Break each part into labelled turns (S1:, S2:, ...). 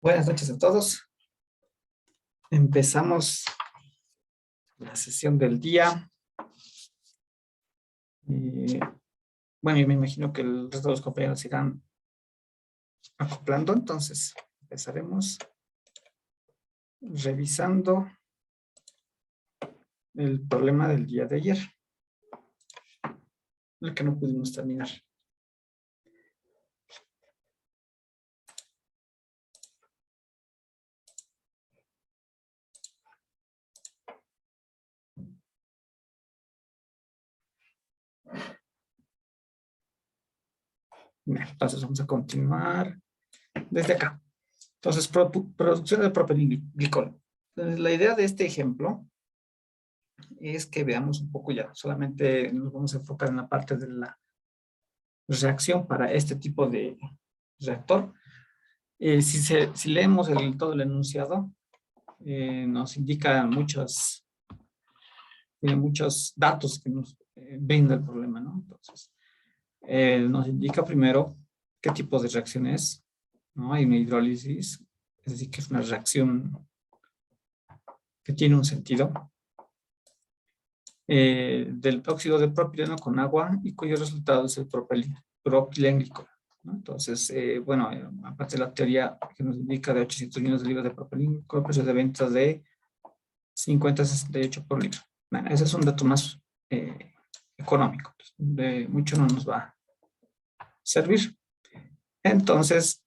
S1: Buenas noches a todos. Empezamos la sesión del día. Bueno, yo me imagino que el resto de los compañeros irán acoplando, entonces empezaremos revisando el problema del día de ayer, el que no pudimos terminar. Bien, entonces vamos a continuar desde acá. Entonces, producción de propilenglicol. Entonces, la idea de este ejemplo es que veamos un poco ya, solamente nos vamos a enfocar en la parte de la reacción para este tipo de reactor. Si leemos todo el enunciado, nos indica muchos datos que nos brinda el problema, ¿no? Entonces, nos indica primero qué tipo de reacción es, ¿no? Hay una hidrólisis, es decir, que es una reacción que tiene un sentido, del óxido de propileno con agua y cuyo resultado es el propilenglicol, ¿no? Entonces, bueno, aparte de la teoría que nos indica de 800 millones de libras de propilenglicol, precio de ventas de 50,68 por litro. Bueno, ese es un dato más económico, de mucho no nos va a servir. Entonces,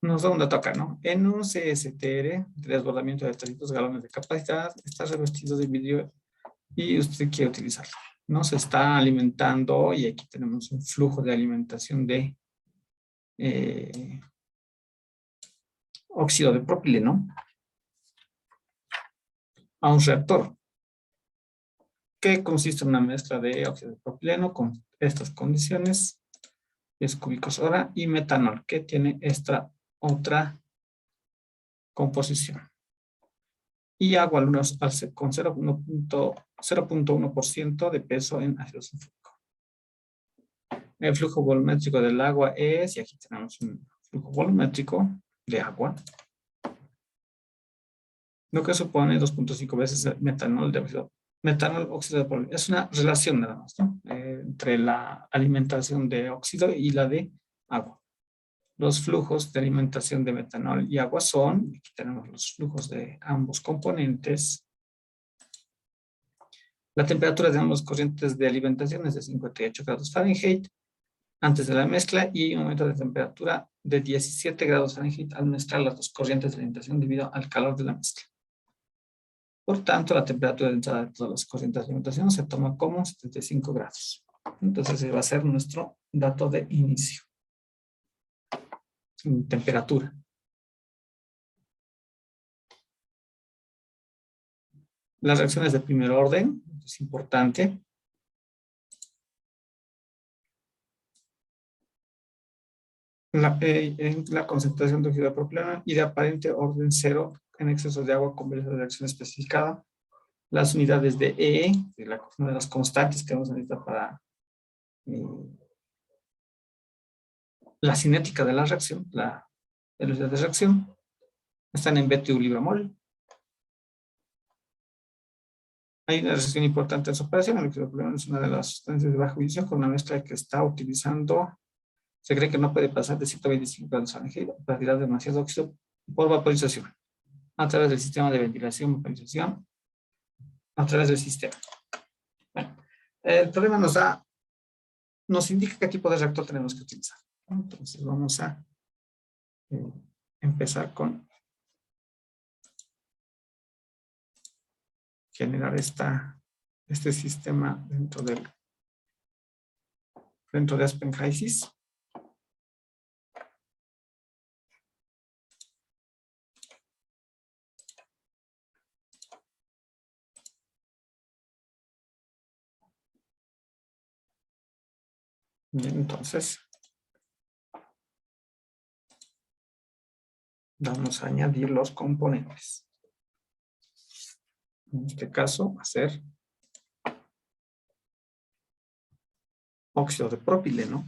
S1: nos da un dato acá, ¿no? En un CSTR de desbordamiento de 300 galones de capacidad, está revestido de vidrio y usted quiere utilizarlo. ¿No? Se está alimentando y aquí tenemos un flujo de alimentación de óxido de propileno a un reactor que consiste en una mezcla de óxido de propileno con estas condiciones, 10 cúbicos hora, y metanol, que tiene esta otra composición. Y agua con 0.1% de peso en ácido sulfúrico. El flujo volumétrico del agua es, y aquí tenemos un flujo volumétrico de agua, lo que supone 2.5 veces el metanol óxido de propileno. Es una relación nada más, ¿no? Entre la alimentación de óxido y la de agua. Los flujos de alimentación de metanol y agua son, aquí tenemos los flujos de ambos componentes. La temperatura de ambos corrientes de alimentación es de 58 grados Fahrenheit antes de la mezcla y un aumento de temperatura de 17 grados Fahrenheit al mezclar las dos corrientes de alimentación debido al calor de la mezcla. Por tanto, la temperatura de entrada de todas las corrientes de alimentación se toma como 75 grados. Entonces, ese va a ser nuestro dato de inicio. Temperatura. Las reacciones de primer orden, es importante. La concentración de óxido de propileno y de aparente orden cero en exceso de agua con velocidad de reacción especificada. Las unidades de una de las constantes que vamos a necesitar para la cinética de la reacción, la velocidad de reacción, están en BTU libra mol. Hay una reacción importante en su operación. El óxido de propileno es una de las sustancias de baja emisión con una mezcla que está utilizando. Se cree que no puede pasar de 125 grados Fahrenheit para tirar demasiado óxido por vaporización a través del sistema de ventilación, vaporización, a través del sistema. Bueno, el problema nos indica qué tipo de reactor tenemos que utilizar. Entonces vamos a empezar con generar este sistema dentro de Aspen HYSYS. Bien, entonces vamos a añadir los componentes. En este caso va a ser óxido de propileno,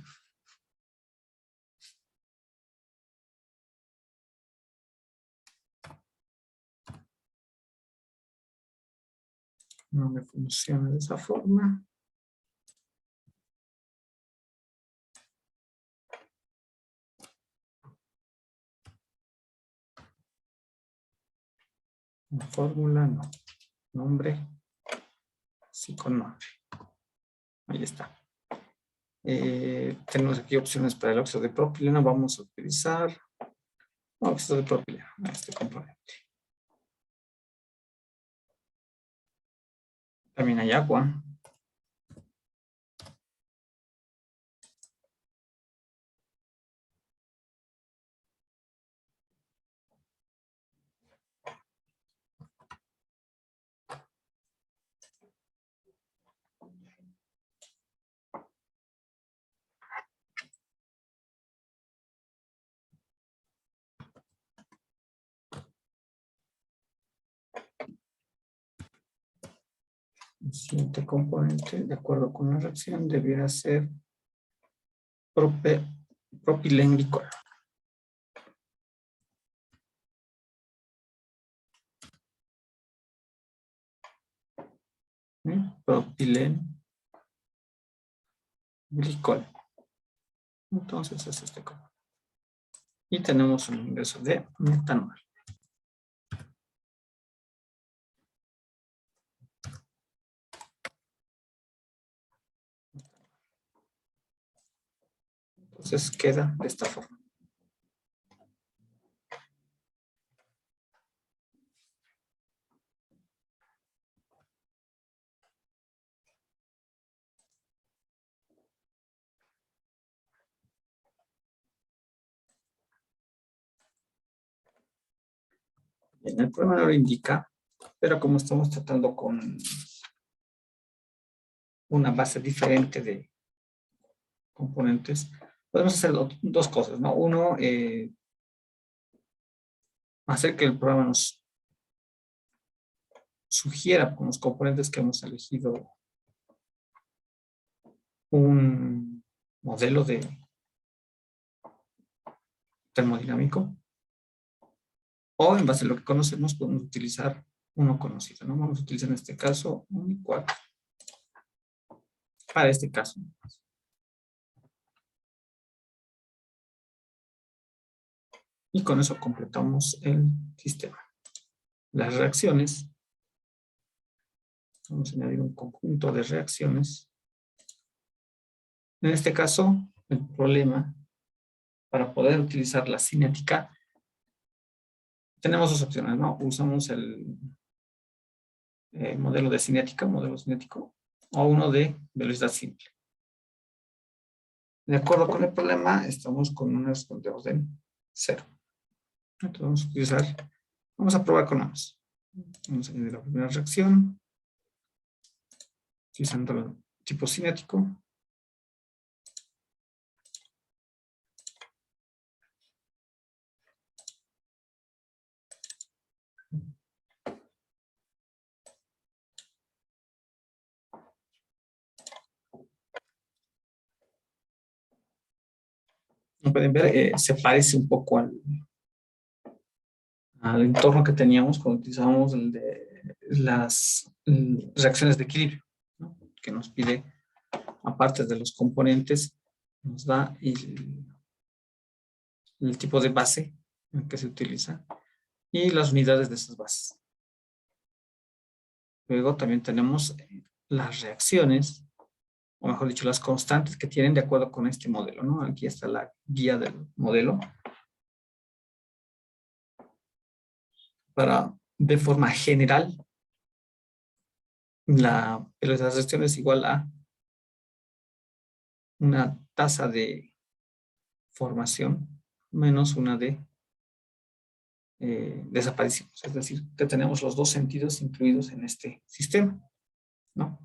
S1: no me funciona de esa forma. Fórmula, no. Nombre, sí con nombre. Ahí está. Tenemos aquí opciones para el óxido de propileno. Vamos a utilizar óxido de propileno, este componente. También hay agua. El siguiente componente, de acuerdo con la reacción, debiera ser propilenglicol. Propilenglicol. Entonces es este componente. Y tenemos un ingreso de metanol. Entonces queda de esta forma. En el problema no lo indica, pero como estamos tratando con una base diferente de componentes, podemos hacer dos cosas, ¿no? Uno, hacer que el programa nos sugiera con los componentes que hemos elegido un modelo de termodinámico, o en base a lo que conocemos podemos utilizar uno conocido, ¿no? Vamos a utilizar en este caso un y 4 para este caso. Y con eso completamos el sistema. Las reacciones, vamos a añadir un conjunto de reacciones. En este caso, el problema, para poder utilizar la cinética, tenemos dos opciones, ¿no? Usamos el modelo cinético, o uno de velocidad simple. De acuerdo con el problema, estamos con unas de orden 0. Entonces vamos a probar con ambos. Vamos a añadir la primera reacción, utilizando el tipo cinético. Como pueden ver, se parece un poco al entorno que teníamos cuando utilizábamos el de las reacciones de equilibrio, ¿no? Que nos pide, aparte de los componentes, nos da el tipo de base en que se utiliza y las unidades de esas bases. Luego también tenemos las reacciones, o mejor dicho, las constantes que tienen de acuerdo con este modelo, ¿no? Aquí está la guía del modelo. Para, de forma general, la velocidad de reacción es igual a una tasa de formación menos una de desaparición. Es decir, que tenemos los dos sentidos incluidos en este sistema, ¿no?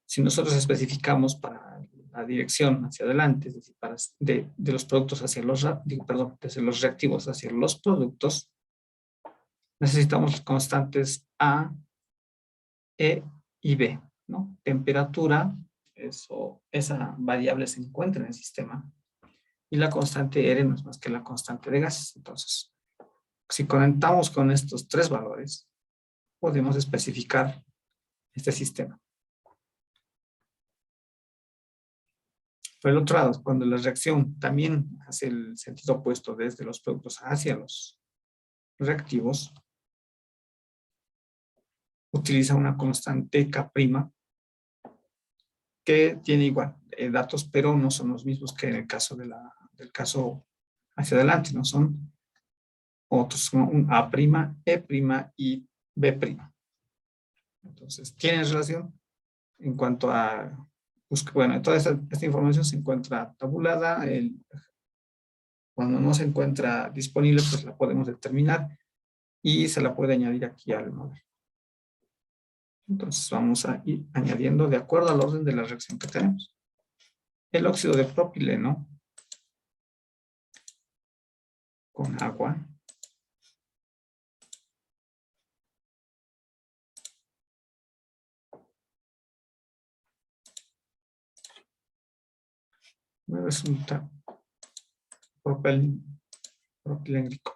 S1: Si nosotros especificamos para la dirección hacia adelante, es decir, de los productos hacia los, desde los reactivos hacia los productos, necesitamos constantes A, E y B, ¿no? Temperatura, esa variable se encuentra en el sistema, y la constante R no es más que la constante de gases. Entonces, si conectamos con estos tres valores, podemos especificar este sistema. Por el otro lado, cuando la reacción también hace el sentido opuesto desde los productos hacia los reactivos, utiliza una constante K' que tiene igual datos, pero no son los mismos que en el caso del caso hacia adelante, no son otros, son un A', E' y B'. Entonces, tienen relación en cuanto a, bueno, toda esta información se encuentra tabulada, cuando no se encuentra disponible, pues la podemos determinar y se la puede añadir aquí al modelo. Entonces vamos a ir añadiendo de acuerdo al orden de la reacción que tenemos. El óxido de propileno con agua me resulta propilenglicol.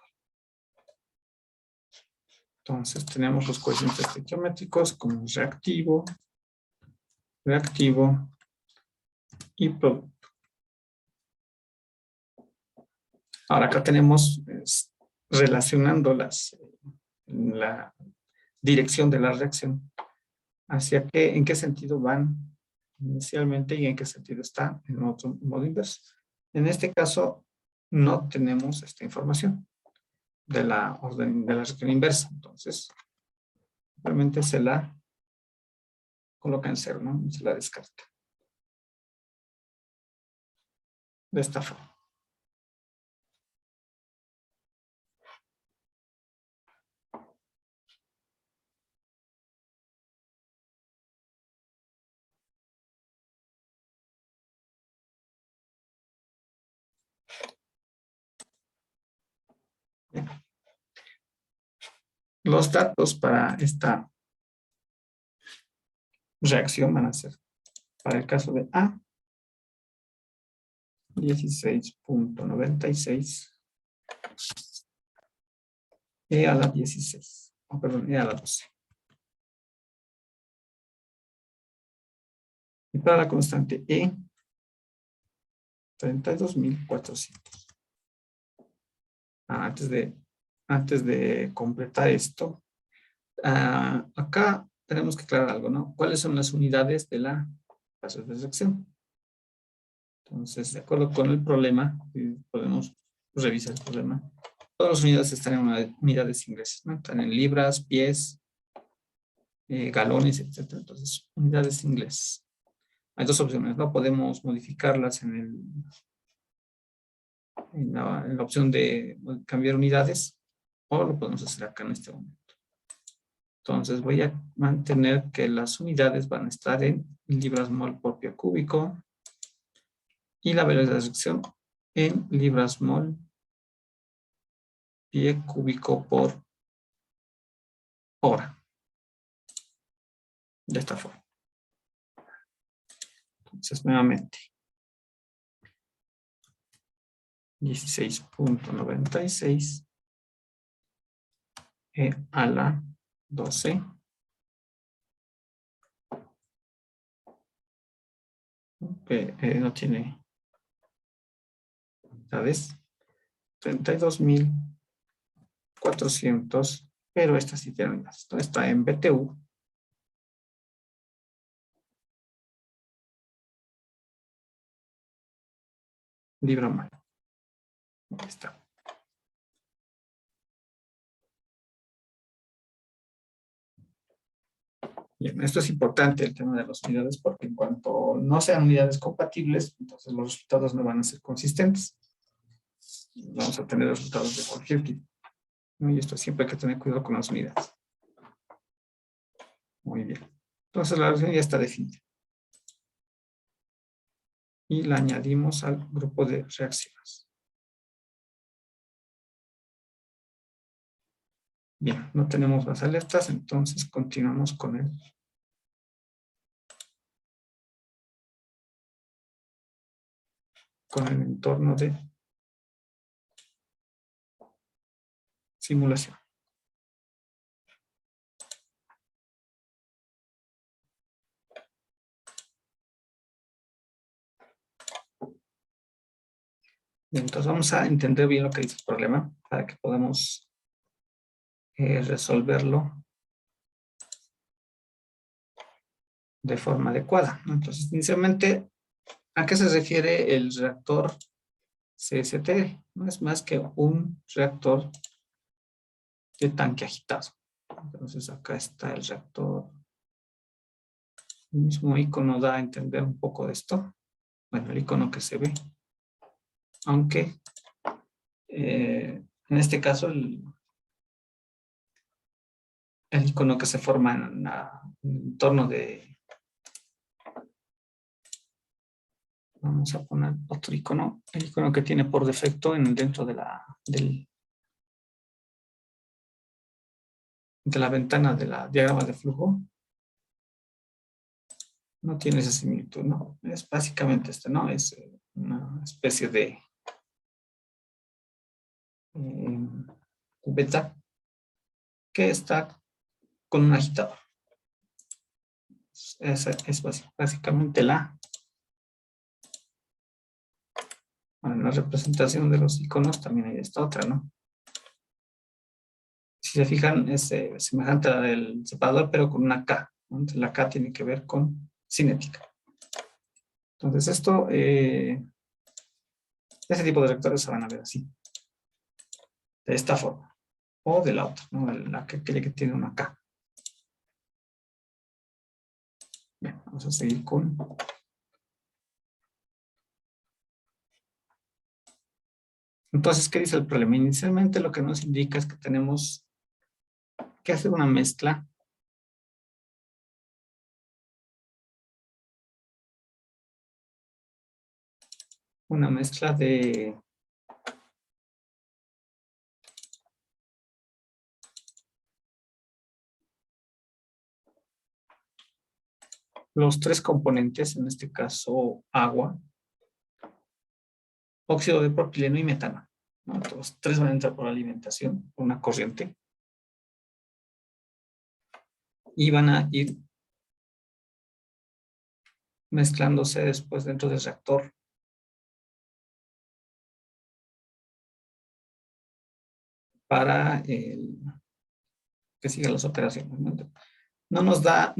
S1: Entonces tenemos los coeficientes estequiométricos como reactivo y producto. Ahora acá tenemos relacionando la dirección de la reacción hacia en qué sentido van inicialmente y en qué sentido está en otro modo inverso. En este caso no tenemos esta información de la reacción inversa, entonces simplemente se la coloca en cero, ¿no? Y se la descarta de esta forma. Bien. Los datos para esta reacción van a ser, para el caso de A, 16.96, E a la 16, perdón, E a la 12. Y para la constante E, 32.400. Antes de completar esto, acá tenemos que aclarar algo, ¿no? ¿Cuáles son las unidades de la fase de reacción? Entonces, de acuerdo con el problema, podemos revisar el problema. Todas las unidades están en unidades inglesas, ¿no? Están en libras, pies, galones, etc. Entonces, unidades inglesas. Hay dos opciones, ¿no? Podemos modificarlas en la opción de cambiar unidades o lo podemos hacer acá en este momento. Entonces voy a mantener que las unidades van a estar en libras mol por pie cúbico y la velocidad de reacción en libras mol pie cúbico por hora. De esta forma. Entonces nuevamente 16.96 a la 12 no tiene unidades, 32.400, pero esta sí tiene unidades. Esto está en BTU. Libra mal. Ahí está. Bien, esto es importante el tema de las unidades porque en cuanto no sean unidades compatibles, entonces los resultados no van a ser consistentes. Vamos a tener resultados de cualquier tipo. Y esto siempre hay que tener cuidado con las unidades. Muy bien. Entonces la reacción ya está definida. Y la añadimos al grupo de reacciones. Bien, no tenemos más alertas, entonces continuamos con el entorno de simulación. Bien, entonces vamos a entender bien lo que dice el problema para que podamos resolverlo de forma adecuada, ¿no? Entonces, inicialmente, ¿a qué se refiere el reactor CST? No es más que un reactor de tanque agitado. Entonces, acá está el reactor. El mismo icono da a entender un poco de esto. Bueno, el icono que se ve. Aunque, en este caso, el icono que se forma en torno de... Vamos a poner otro icono. El icono que tiene por defecto dentro de de la ventana de la diagrama de flujo. No tiene esa similitud, ¿no? Es básicamente esto, ¿no? Es una especie de cubeta que está con un agitador. Esa es básicamente la representación de los iconos. También hay esta otra, ¿no? Si se fijan, es semejante a la del separador, pero con una K, ¿no? Entonces la K tiene que ver con cinética. Entonces esto, ese tipo de reactores se van a ver así, de esta forma, o de la otra, ¿no? La que tiene una K. Bien, vamos a seguir con... Entonces, ¿qué dice el problema? Inicialmente lo que nos indica es que tenemos que hacer una mezcla de los tres componentes, en este caso agua, óxido de propileno y metano, ¿no? Entonces, los tres van a entrar por la alimentación, por una corriente, y van a ir mezclándose después dentro del reactor para que sigan las operaciones, ¿no? No nos da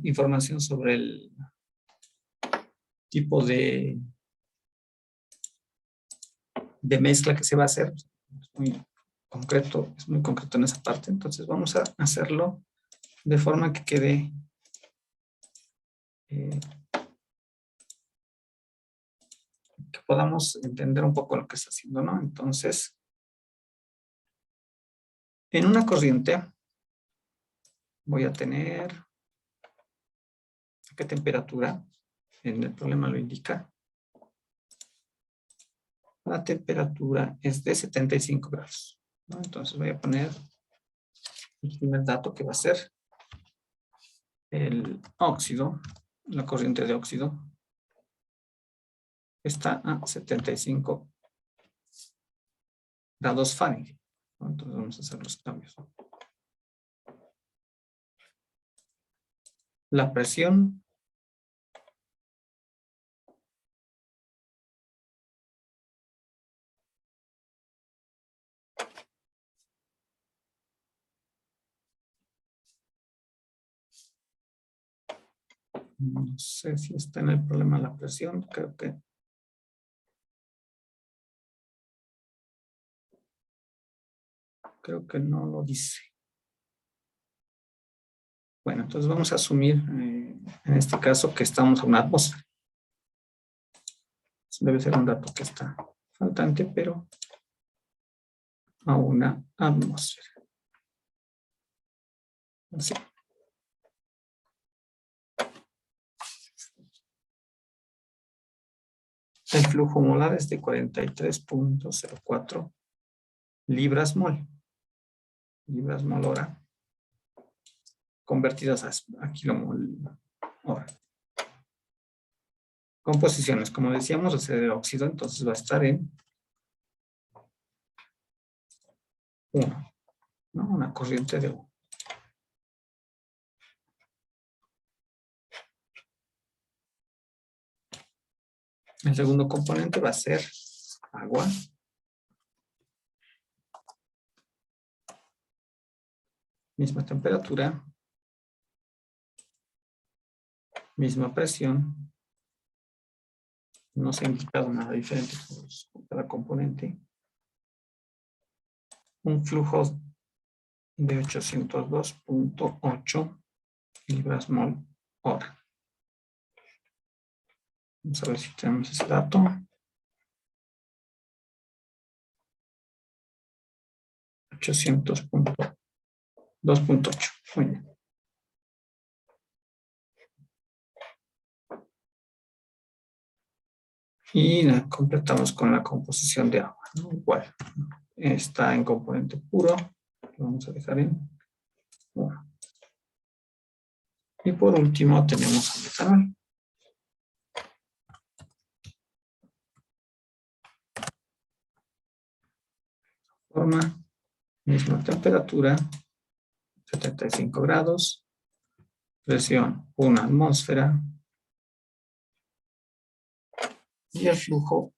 S1: información sobre el tipo de mezcla que se va a hacer. Es muy concreto en esa parte. Entonces vamos a hacerlo de forma que quede que podamos entender un poco lo que está haciendo, ¿no? Entonces, en una corriente voy a tener ¿a qué temperatura? En el problema lo indica. La temperatura es de 75 grados, ¿no? Entonces voy a poner el primer dato que va a ser el óxido, la corriente de óxido está a 75 grados Fahrenheit, ¿no? Entonces vamos a hacer los cambios. La presión no sé si está en el problema la presión, creo que no lo dice. Bueno, entonces vamos a asumir en este caso que estamos a una atmósfera. Debe ser un dato que está faltante, pero a una atmósfera. Así. El flujo molar es de 43.04 libras mol. Libras mol hora. Convertidas a kilomol hora. Composiciones, como decíamos, el óxido entonces va a estar en 1, ¿no? Una corriente de 1. El segundo componente va a ser agua. Misma temperatura. Misma presión. No se ha indicado nada diferente con cada componente. Un flujo de 802.8 libras mol hora. Vamos a ver si tenemos ese dato. 800.2.8. Muy bien. Y la completamos con la composición de agua, ¿no? Igual, está en componente puro. Lo vamos a dejar en 1. Y por último tenemos el metanol. Forma, misma temperatura, 75 grados, presión 1 atmósfera y el flujo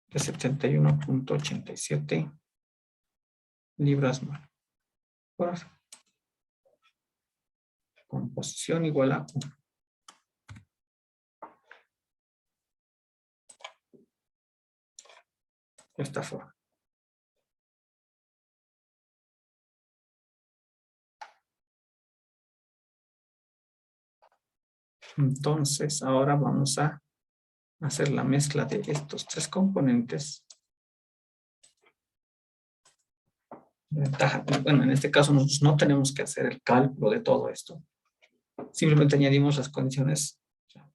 S1: de 71.87 libras mol por hora. Composición igual a 1. De esta forma. Entonces, ahora vamos a hacer la mezcla de estos 3 componentes. Ventaja, bueno, en este caso nosotros no tenemos que hacer el cálculo de todo esto. Simplemente añadimos las condiciones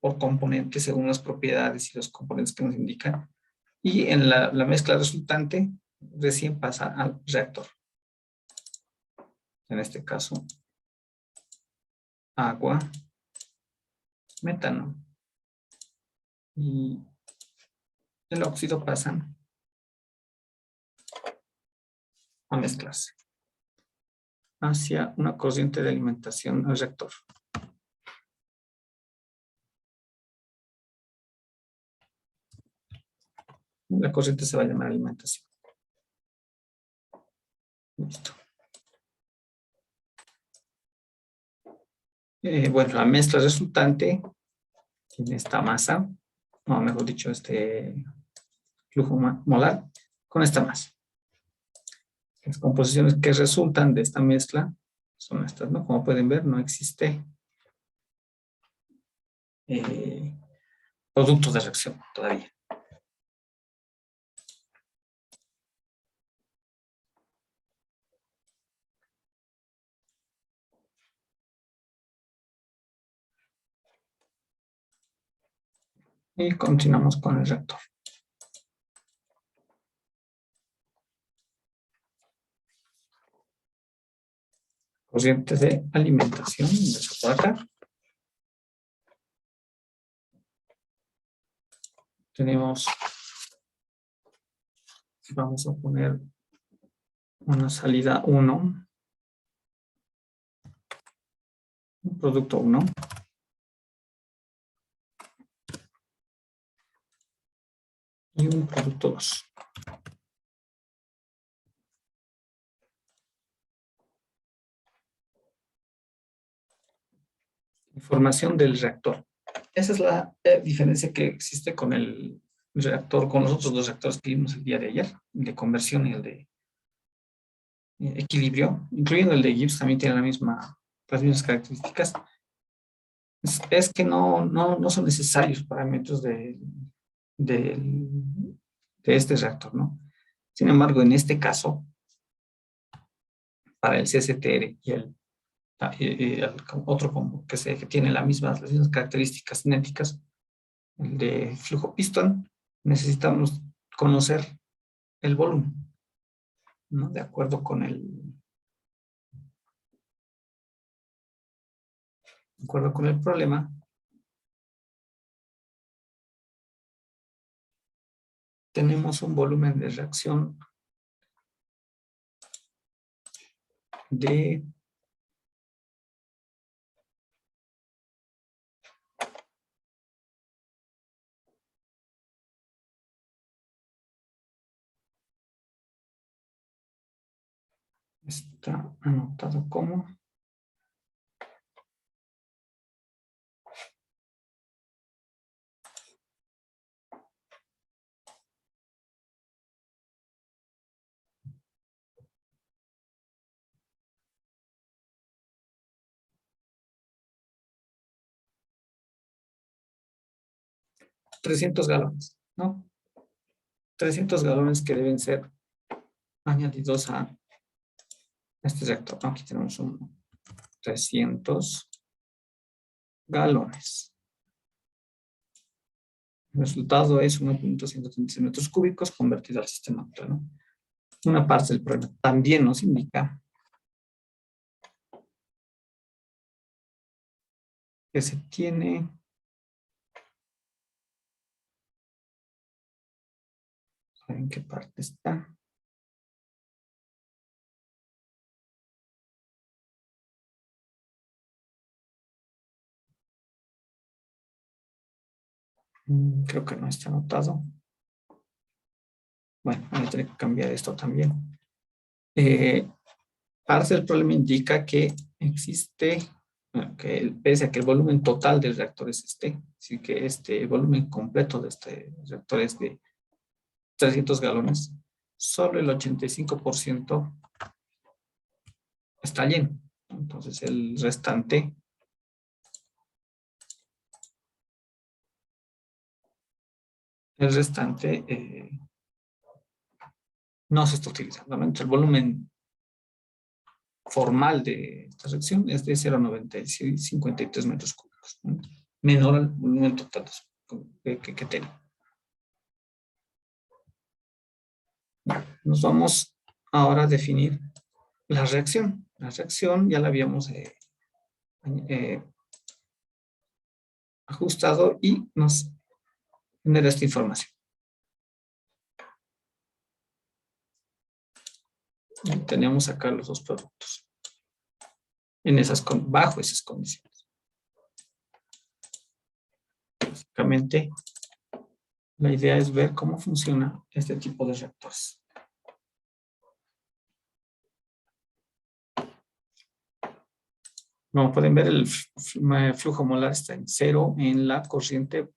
S1: por componente según las propiedades y los componentes que nos indican. Y en la mezcla resultante recién pasa al reactor. En este caso, agua, metano y el óxido pasan a mezclarse hacia una corriente de alimentación al reactor. La corriente se va a llamar alimentación. Listo. Bueno, la mezcla resultante tiene esta masa, o mejor dicho, este flujo molar con esta masa. Las composiciones que resultan de esta mezcla son estas, ¿no? Como pueden ver, no existe producto de reacción todavía. Y continuamos con el reactor. Corriente de alimentación, por acá. Tenemos, vamos a poner una salida 1, un producto 1. Y un producto 2. Información del reactor. Esa es la diferencia que existe con el reactor, con los otros 2 reactores que vimos el día de ayer, el de conversión y el de equilibrio, incluyendo el de Gibbs, también tiene las mismas características. Es que no son necesarios parámetros de este reactor, ¿no? Sin embargo, en este caso, para el CSTR y el otro combo que tiene las mismas características cinéticas, el de flujo pistón, necesitamos conocer el volumen, ¿no? De acuerdo con el problema, tenemos un volumen de reacción de Está anotado como 300 galones, ¿no? 300 galones que deben ser añadidos a este reactor. Aquí tenemos un 300 galones. El resultado es 1.136 metros cúbicos convertido al sistema actual, ¿no? Una parte del problema también nos indica que se tiene ¿en qué parte está? Creo que no está anotado. Bueno, voy a tener que cambiar esto también. Parte del problema indica que existe, bueno, que pese a que el volumen total del reactor es así que el volumen completo de este reactor es de 300 galones, solo el 85% está lleno. Entonces el restante no se está utilizando, ¿no? Entonces el volumen formal de esta reacción es de 0,93 metros cúbicos, ¿no? Menor al volumen total que tiene. Nos vamos ahora a definir la reacción. La reacción ya la habíamos eh, ajustado y nos genera esta información. Y tenemos acá los dos productos bajo esas condiciones. Básicamente, la idea es ver cómo funciona este tipo de reactores. Como pueden ver, el flujo molar está en 0 en la corriente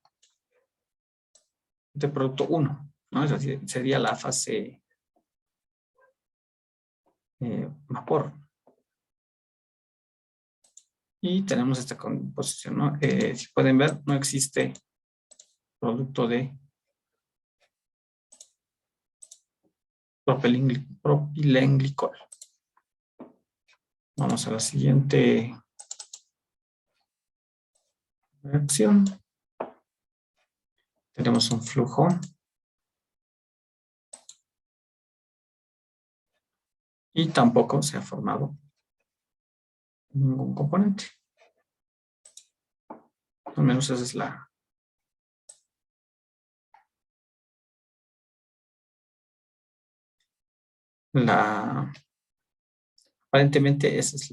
S1: de producto 1, ¿no? Es decir, sería la fase vapor. Y tenemos esta composición, ¿no? Si pueden ver, no existe producto de propilenglicol. Vamos a la siguiente reacción. Tenemos un flujo. Y tampoco se ha formado ningún componente. Al menos esa es aparentemente esa es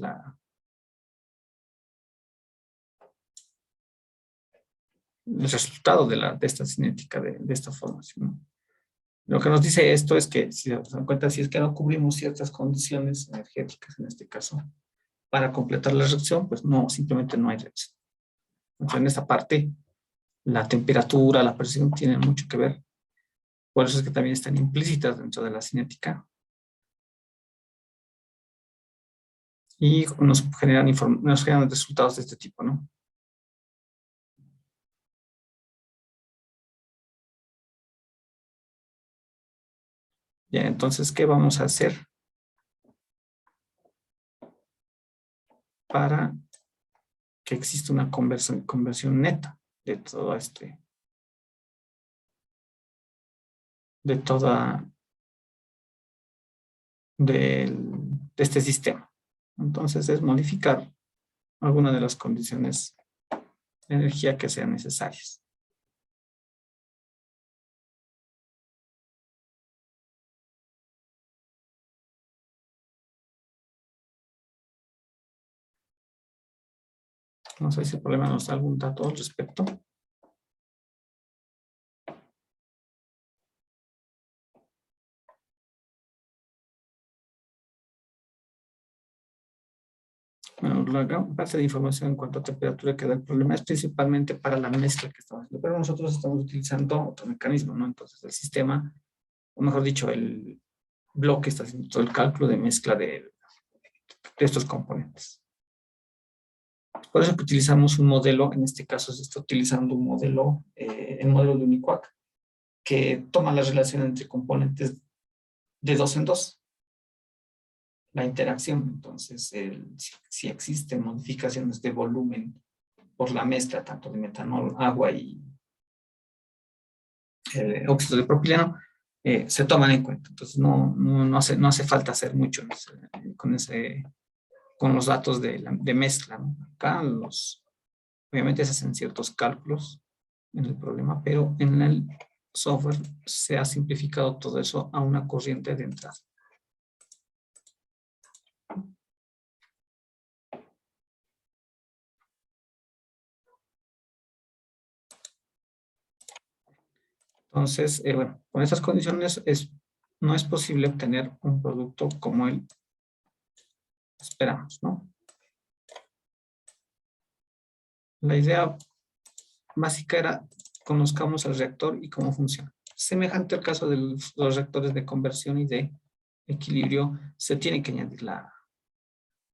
S1: el resultado de esta cinética, de esta formación, ¿no? Lo que nos dice esto es que, si se dan cuenta, si es que no cubrimos ciertas condiciones energéticas, en este caso, para completar la reacción, pues no, simplemente no hay reacción. Entonces, en esta parte, la temperatura, la presión tienen mucho que ver. Por eso es que también están implícitas dentro de la cinética. Y nos generan resultados de este tipo, ¿no? Bien, entonces, ¿qué vamos a hacer para que exista una conversión neta de todo de toda, de este sistema? Entonces, es modificar alguna de las condiciones de energía que sean necesarias. No sé si el problema nos da algún dato al respecto. Bueno, la gran parte de información en cuanto a temperatura que da el problema es principalmente para la mezcla que estamos haciendo, pero nosotros estamos utilizando otro mecanismo, ¿no? Entonces el sistema, o mejor dicho, el bloque está haciendo todo el cálculo de mezcla de estos componentes. Por eso que utilizamos un modelo, en este caso se está utilizando un modelo, el modelo de Uniquac, que toma la relación entre componentes de dos en dos, la interacción. Entonces, si existen modificaciones de volumen por la mezcla tanto de metanol, agua y óxido de propileno, se toman en cuenta. Entonces, no hace falta hacer mucho con los datos de mezcla, ¿no? Acá obviamente se hacen ciertos cálculos en el problema, pero en el software se ha simplificado todo eso a una corriente de entrada. Entonces, bueno, con estas condiciones no es posible obtener un producto como el esperamos, ¿no? La idea básica era conozcamos el reactor y cómo funciona. Semejante al caso de los reactores de conversión y de equilibrio, se tiene que añadir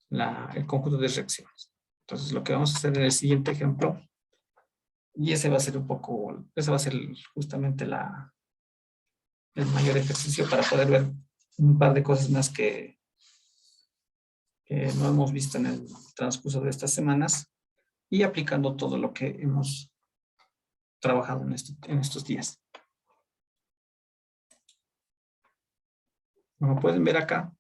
S1: el conjunto de reacciones. Entonces, lo que vamos a hacer en el siguiente ejemplo, y ese va a ser ese va a ser justamente el mayor ejercicio para poder ver un par de cosas más que no hemos visto en el transcurso de estas semanas y aplicando todo lo que hemos trabajado en estos días. Como pueden ver acá,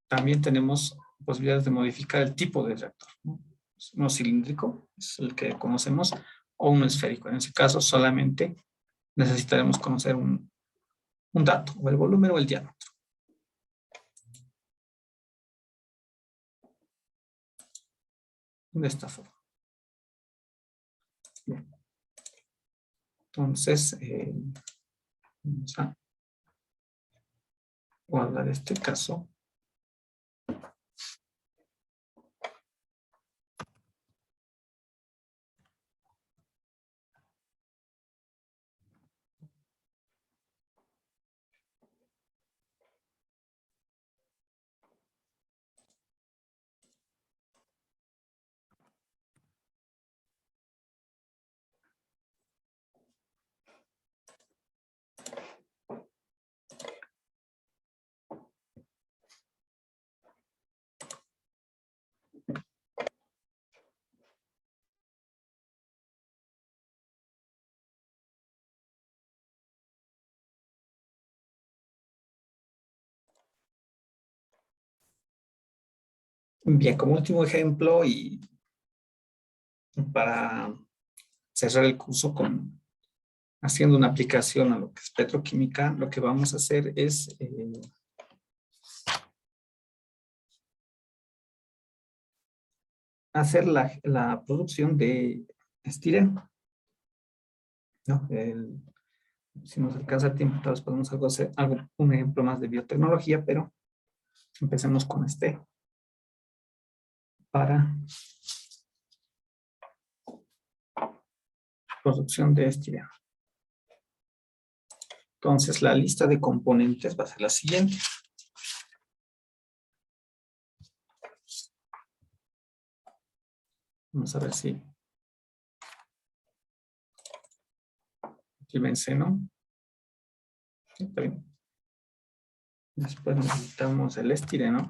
S1: también tenemos posibilidades de modificar el tipo de reactor, ¿no? Uno cilíndrico, es el que conocemos, o uno esférico. En ese caso, solamente necesitaremos conocer un dato, o el volumen o el diámetro. De esta forma. Bien. Entonces, vamos a guardar este caso. Bien, como último ejemplo y para cerrar el curso haciendo una aplicación a lo que es petroquímica, lo que vamos a hacer es hacer la producción de estireno, ¿no? Si nos alcanza el tiempo, tal vez podemos hacer un ejemplo más de biotecnología, pero empecemos con este para producción de estireno. Entonces, la lista de componentes va a ser la siguiente. Vamos a ver si aquí vence, ¿no? Está bien. Después necesitamos el estireno.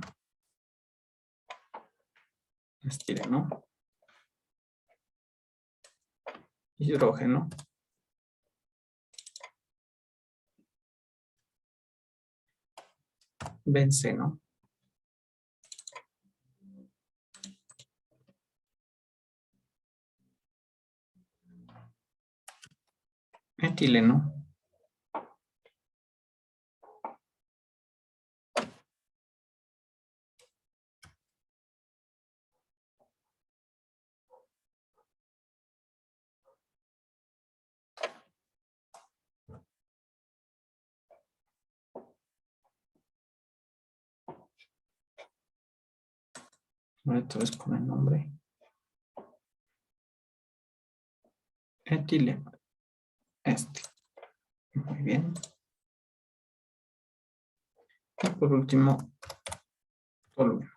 S1: Estireno. Hidrógeno. Benceno. Etileno. Otra vez con el nombre. Etileno. Muy bien. Y por último, tolueno.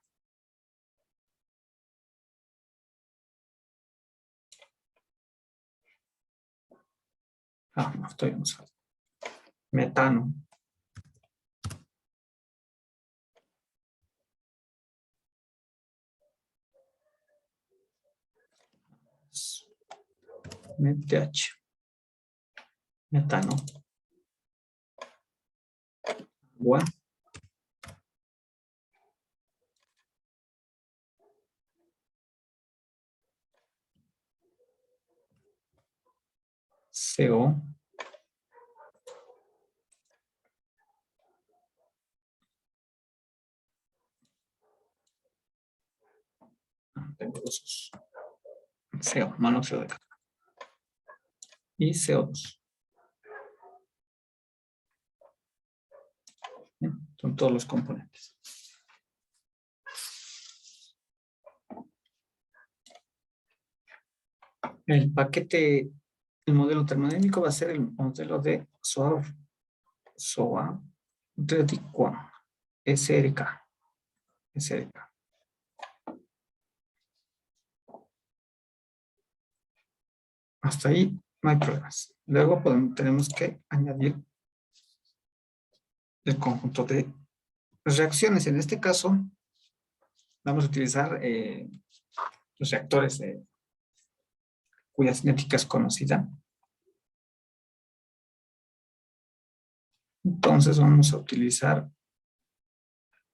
S1: No, estoy usando. Metano. MTH. Metano. Agua. CO. Tengo dos. CO, monóxido de carbono. Y CO2. Son todos los componentes. El paquete, el modelo termodinámico va a ser el modelo de SOA Redicuan, SRK. Hasta ahí no hay problemas. Luego tenemos que añadir el conjunto de reacciones. En este caso, vamos a utilizar los reactores cuya cinética es conocida. Entonces vamos a utilizar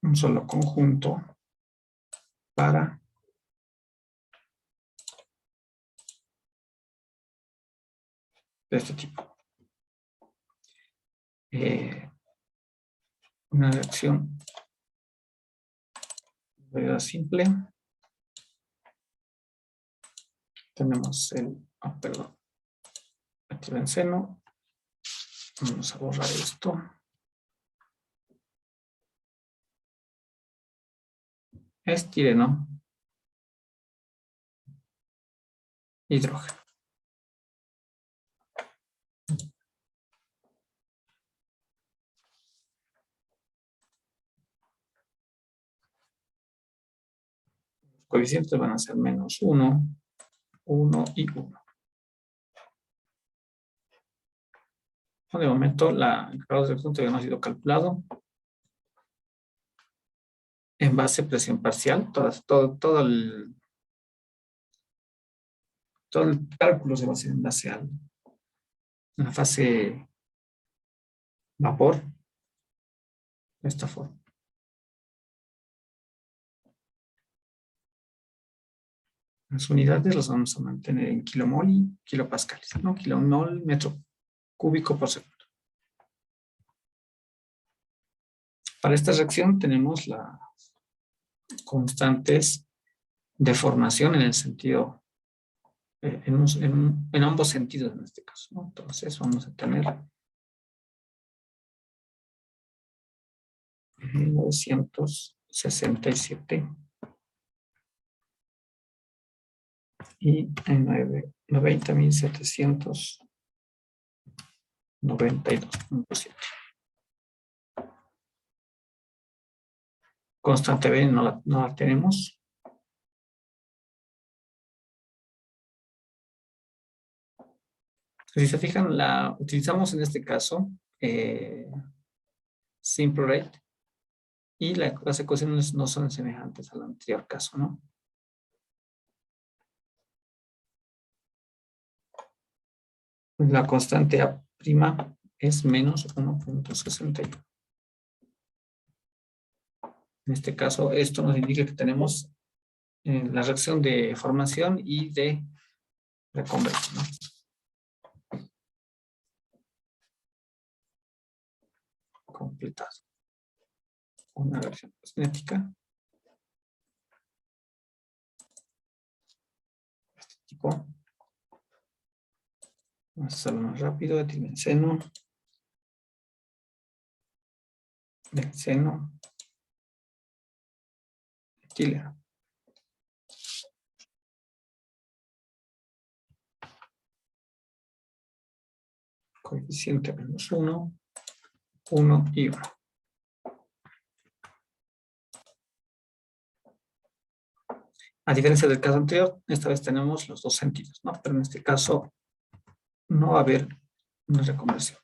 S1: un solo conjunto para de este tipo. Una reacción de simple. Tenemos el, perdón, etilbenceno. Vamos a borrar esto. Estireno. Hidrógeno. Los coeficientes van a ser menos 1, 1 y 1. De momento, el grado de reacción todavía no ha sido calculado. En base a presión parcial, todo el cálculo se va a hacer en base a la fase vapor, de esta forma. Las unidades las vamos a mantener en kilomol y kilopascales, ¿no? Kilomol metro cúbico por segundo. Para esta reacción tenemos las constantes de formación en el sentido, en ambos sentidos en este caso, ¿no? Entonces vamos a tener 967 y 90.792.7. Constante B no la tenemos. Si se fijan, la utilizamos en este caso simple rate y las ecuaciones no son semejantes al anterior caso, ¿no? La constante A' es menos 1.61. En este caso, esto nos indica que tenemos la reacción de formación y de reconversión, ¿no? Completado. Una reacción cinética. Este tipo. Vamos a hacerlo más rápido. Etilbenceno. Benceno. Etileno. Coeficiente menos 1, 1 y 1. A diferencia del caso anterior, esta vez tenemos los dos sentidos, ¿no? Pero en este caso no va a haber una reconversión.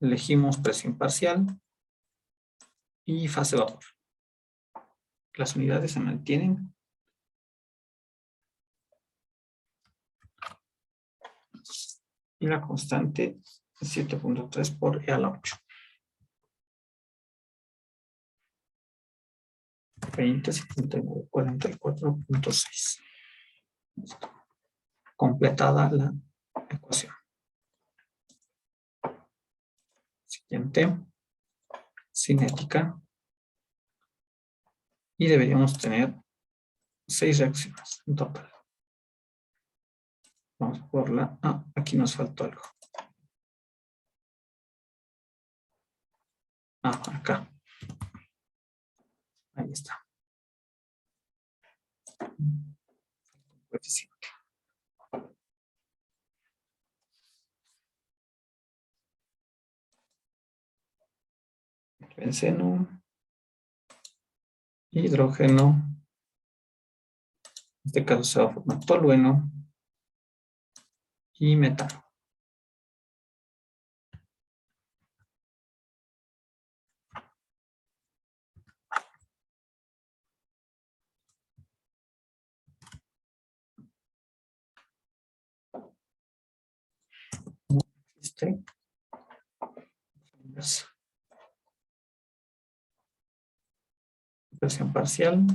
S1: Elegimos presión parcial y fase vapor. Las unidades se mantienen. Y la constante es 7.3 por E a la 8. 20, 79, 44.6. Completada la ecuación. Siguiente. Cinética. Y deberíamos tener 6 reacciones en total. Vamos por la... Ah, aquí nos faltó algo. Ah, acá. Ahí está. Coeficiente. Benceno. Hidrógeno. En este caso se va a formar tolueno y metano. Presión parcial,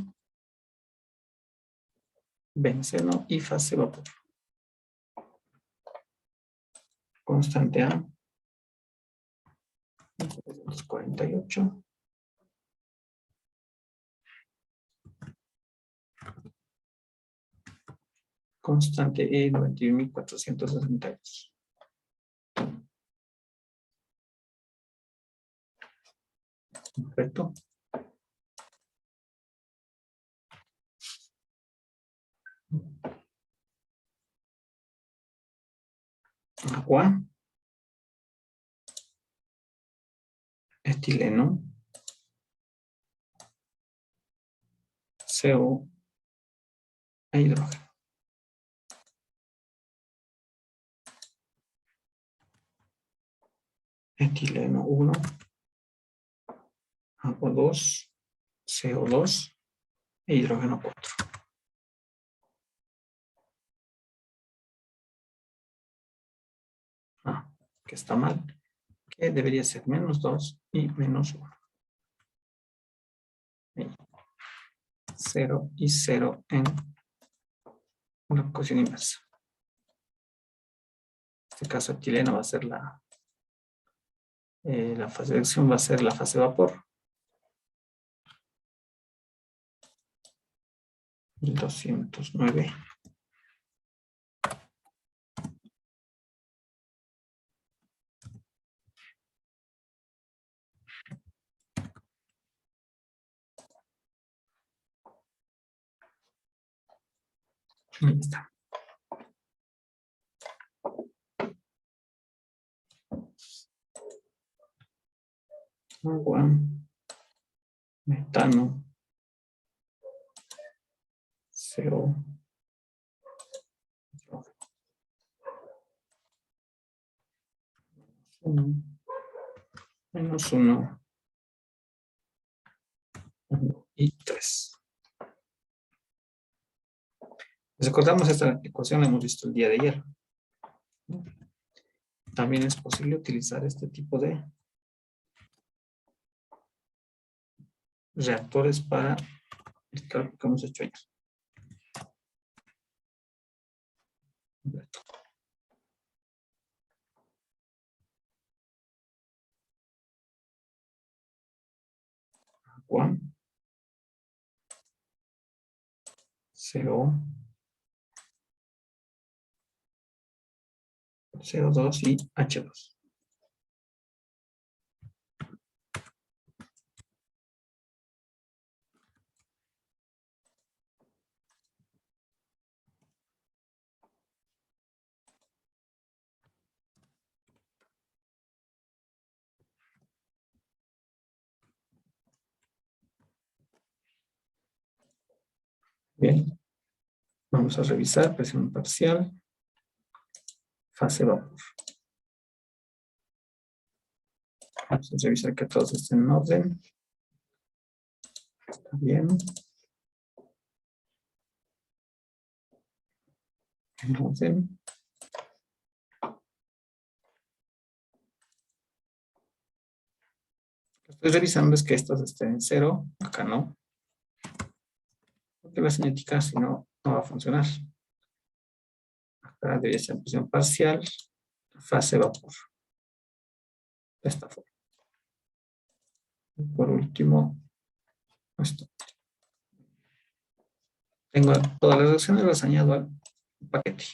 S1: benceno y fase vapor. Constante A, 348. Constante E, 91.462. Perfecto. Agua. Etileno. CO e hidrógeno. Etileno 1, agua 2, CO2 e hidrógeno 4. Ah, que está mal. Que debería ser menos 2 y menos 1. 0 y 0 en una ecuación inversa. En este caso, etileno va a ser la fase de acción va a ser la fase vapor. 1209. Ahí está. Agua, metano, CO, menos 1, 1 y 3. Recordamos esta ecuación, la hemos visto el día de ayer. También es posible utilizar este tipo de reactores para el cálculo que hemos hecho ayer. Agua, CO, CO2 y H2. Bien, vamos a revisar presión parcial, fase vapor. Vamos a revisar que todos estén en orden. Está bien. En orden. Lo que estoy revisando es que estos estén en cero, acá no. Porque la cinética, si no, no va a funcionar. Acá debería ser presión parcial, fase vapor. De esta forma. Y por último, esto. Tengo todas las opciones, las añado al paquete,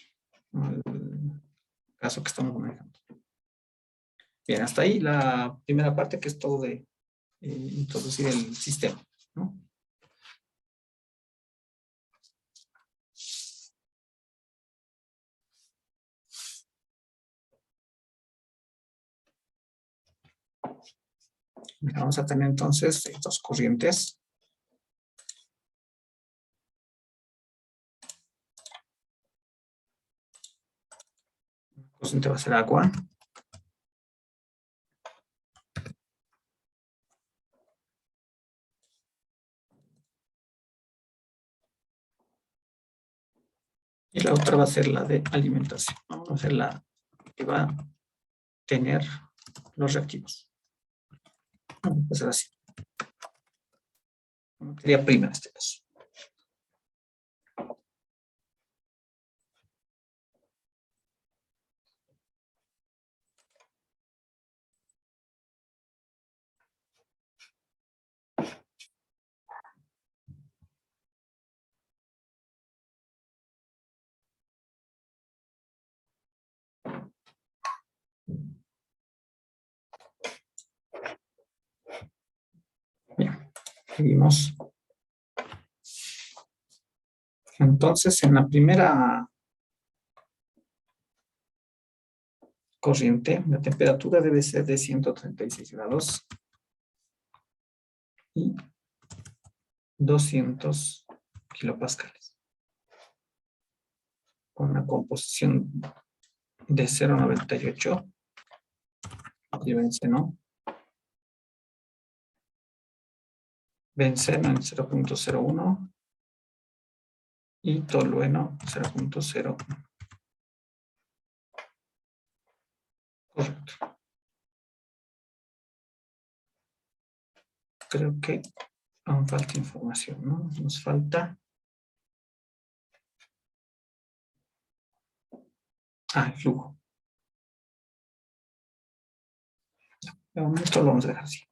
S1: al caso que estamos manejando. Bien, hasta ahí la primera parte, que es todo de introducir el sistema, ¿no? Vamos a tener entonces dos corrientes. La corriente va a ser agua. Y la otra va a ser la de alimentación. Vamos a hacer la que va a tener los reactivos. Va a ser así. Materia prima en este caso. Bien, seguimos. Entonces, en la primera corriente, la temperatura debe ser de 136 grados y 200 kilopascales. Con una composición de 0,98. Llévense, ¿no? Benceno en 0,01 y tolueno 0,01. Correcto. Creo que aún falta información, ¿no? Nos falta... el flujo. De momento lo vamos a dejar así.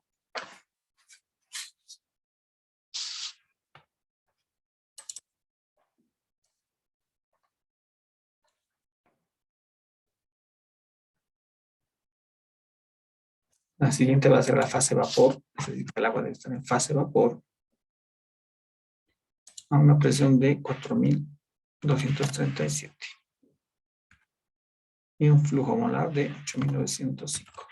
S1: La siguiente va a ser la fase vapor, es decir, que el agua debe estar en fase vapor a una presión de 4.237 y un flujo molar de 8.905.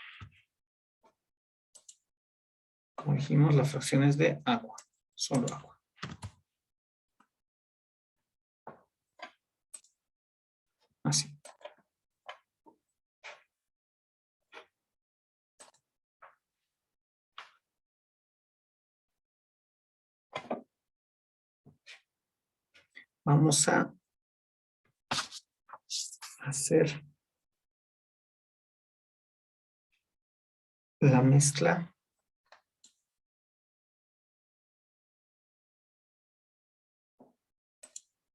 S1: Como dijimos, las fracciones de agua, solo agua. Así. Vamos a hacer la mezcla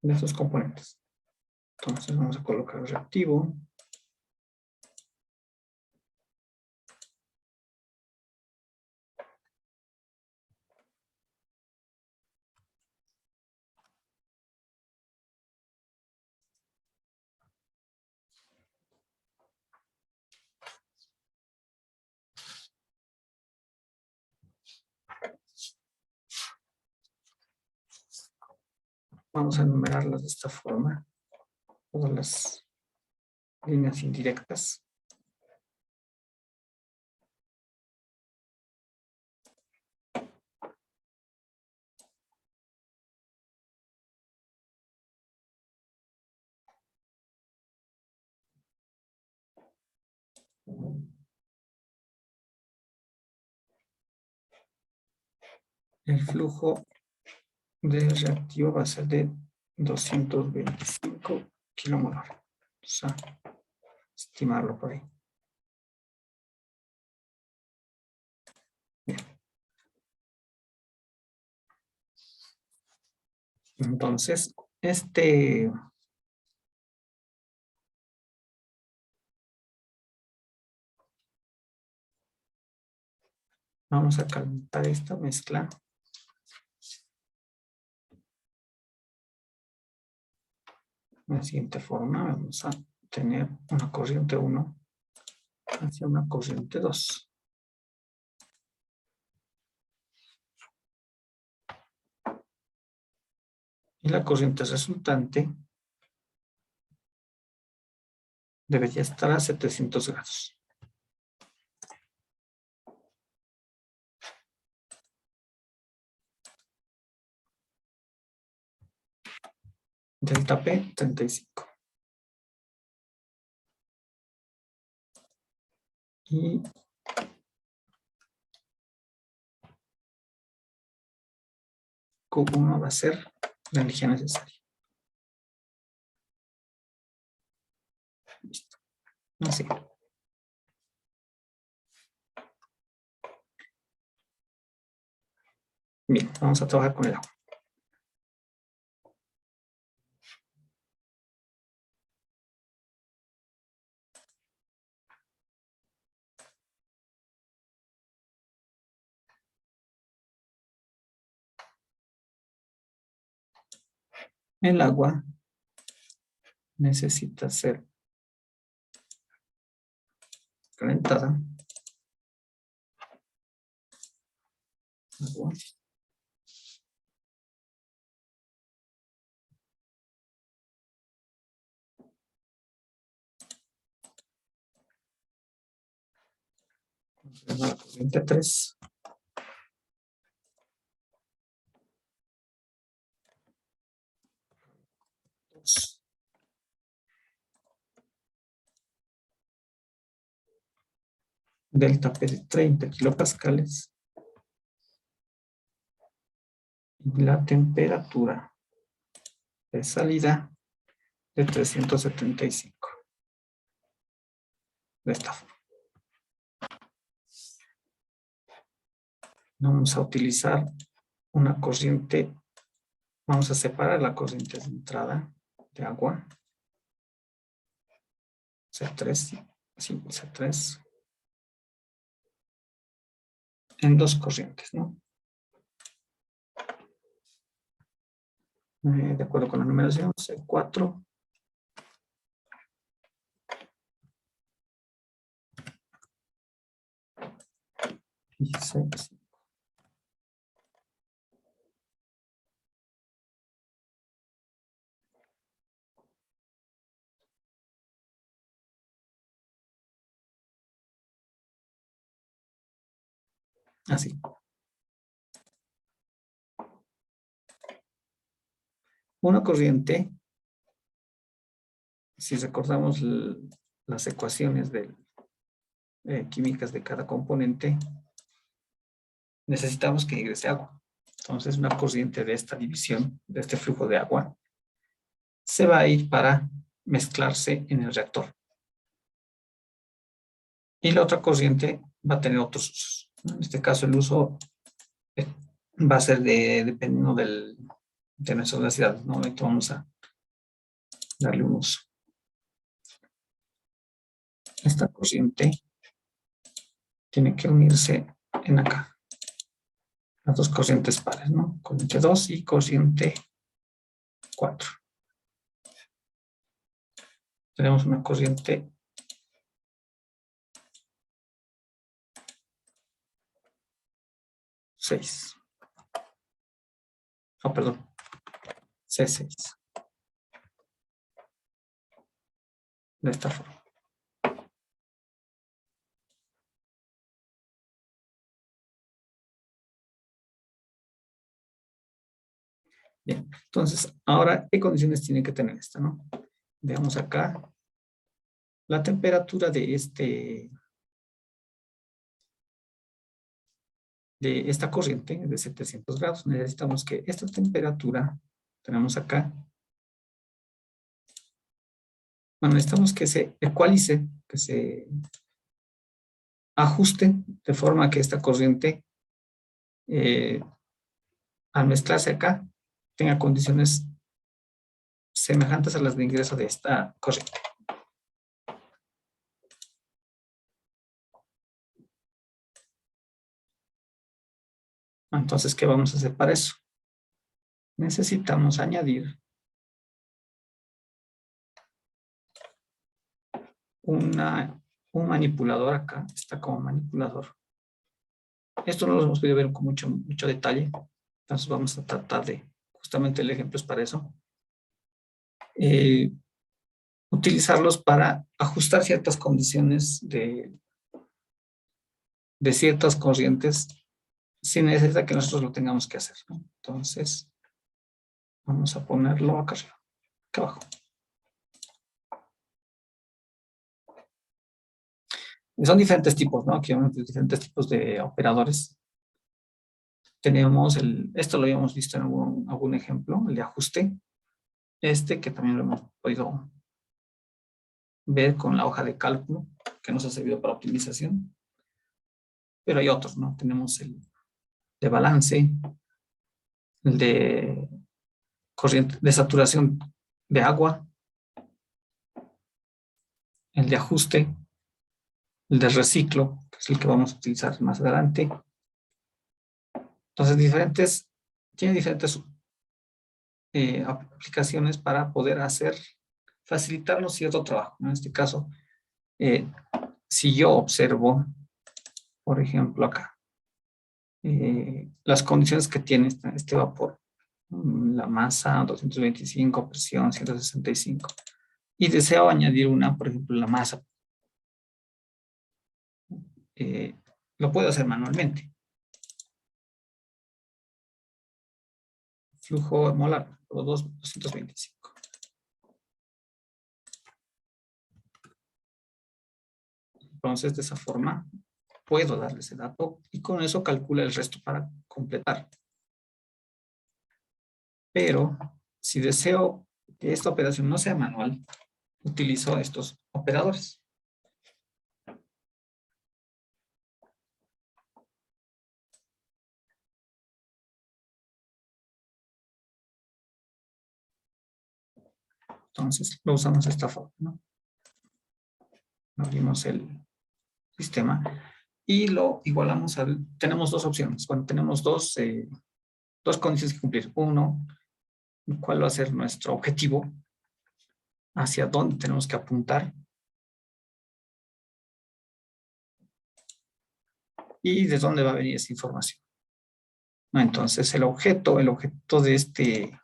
S1: de esos componentes. Entonces vamos a colocar el reactivo. Vamos a enumerarlas de esta forma. Todas las líneas indirectas. El flujo de reactivo va a ser de 225 kilómolar. O sea, estimarlo por ahí. Bien. Entonces, vamos a calentar esta mezcla. De la siguiente forma, vamos a tener una corriente 1 hacia una corriente 2. Y la corriente resultante debería estar a 700 grados. Delta P, 35. Y Q1 va a ser la energía necesaria. Listo. Así. Bien, vamos a trabajar con el agua. El agua necesita ser calentada. Agua. La corriente 3. Delta P de 30 kilopascales. Y la temperatura de salida de 375. De esta forma. Vamos a utilizar una corriente. Vamos a separar la corriente de entrada de agua. C3, sí, C3. En dos corrientes, ¿no? De acuerdo con la numeración, C4. Y C5. Así. Una corriente, si recordamos las ecuaciones químicas de cada componente, necesitamos que ingrese agua. Entonces, una corriente de esta división, de este flujo de agua, se va a ir para mezclarse en el reactor. Y la otra corriente va a tener otros usos. En este caso, el uso va a ser dependiendo de nuestras necesidades, ¿no? Ahorita vamos a darle un uso. Esta corriente tiene que unirse en acá. Las dos corrientes pares, ¿no? Corriente 2 y corriente 4. Tenemos una corriente 6. Oh, perdón. C6. De esta forma. Bien, entonces, ahora, ¿qué condiciones tiene que tener esta, no? Veamos acá. La temperatura de esta corriente es de 700 grados. Necesitamos que esta temperatura, tenemos acá, bueno, necesitamos que se ecualice, que se ajuste de forma que esta corriente, al mezclarse acá, tenga condiciones semejantes a las de ingreso de esta corriente. Entonces, ¿qué vamos a hacer para eso? Necesitamos añadir un manipulador acá, está como manipulador. Esto no lo hemos podido ver con mucho detalle, entonces vamos a tratar de, justamente el ejemplo es para eso, utilizarlos para ajustar ciertas condiciones de ciertas corrientes sin necesidad que nosotros lo tengamos que hacer, ¿no? Entonces, vamos a ponerlo acá arriba, acá abajo. Y son diferentes tipos, ¿no? Aquí hay diferentes tipos de operadores. Tenemos esto lo habíamos visto en algún ejemplo, el de ajuste. Que también lo hemos podido ver con la hoja de cálculo, que nos ha servido para optimización. Pero hay otros, ¿no? Tenemos el de balance, el de corriente, de saturación de agua, el de ajuste, el de reciclo, que es el que vamos a utilizar más adelante. Entonces, tiene diferentes aplicaciones para poder facilitarnos cierto trabajo. En este caso, si yo observo, por ejemplo, acá, las condiciones que tiene este vapor, la masa 225, presión 165, y deseo añadir por ejemplo, la masa, lo puedo hacer manualmente. Flujo molar, 225. Entonces, de esa forma, puedo darle ese dato y con eso calcula el resto para completar. Pero, si deseo que esta operación no sea manual, utilizo estos operadores. Entonces, lo usamos de esta forma, ¿no? Abrimos el sistema y lo igualamos tenemos dos opciones. Bueno, tenemos dos condiciones que cumplir. Uno, cuál va a ser nuestro objetivo, hacia dónde tenemos que apuntar. Y de dónde va a venir esa información. Entonces, el objeto de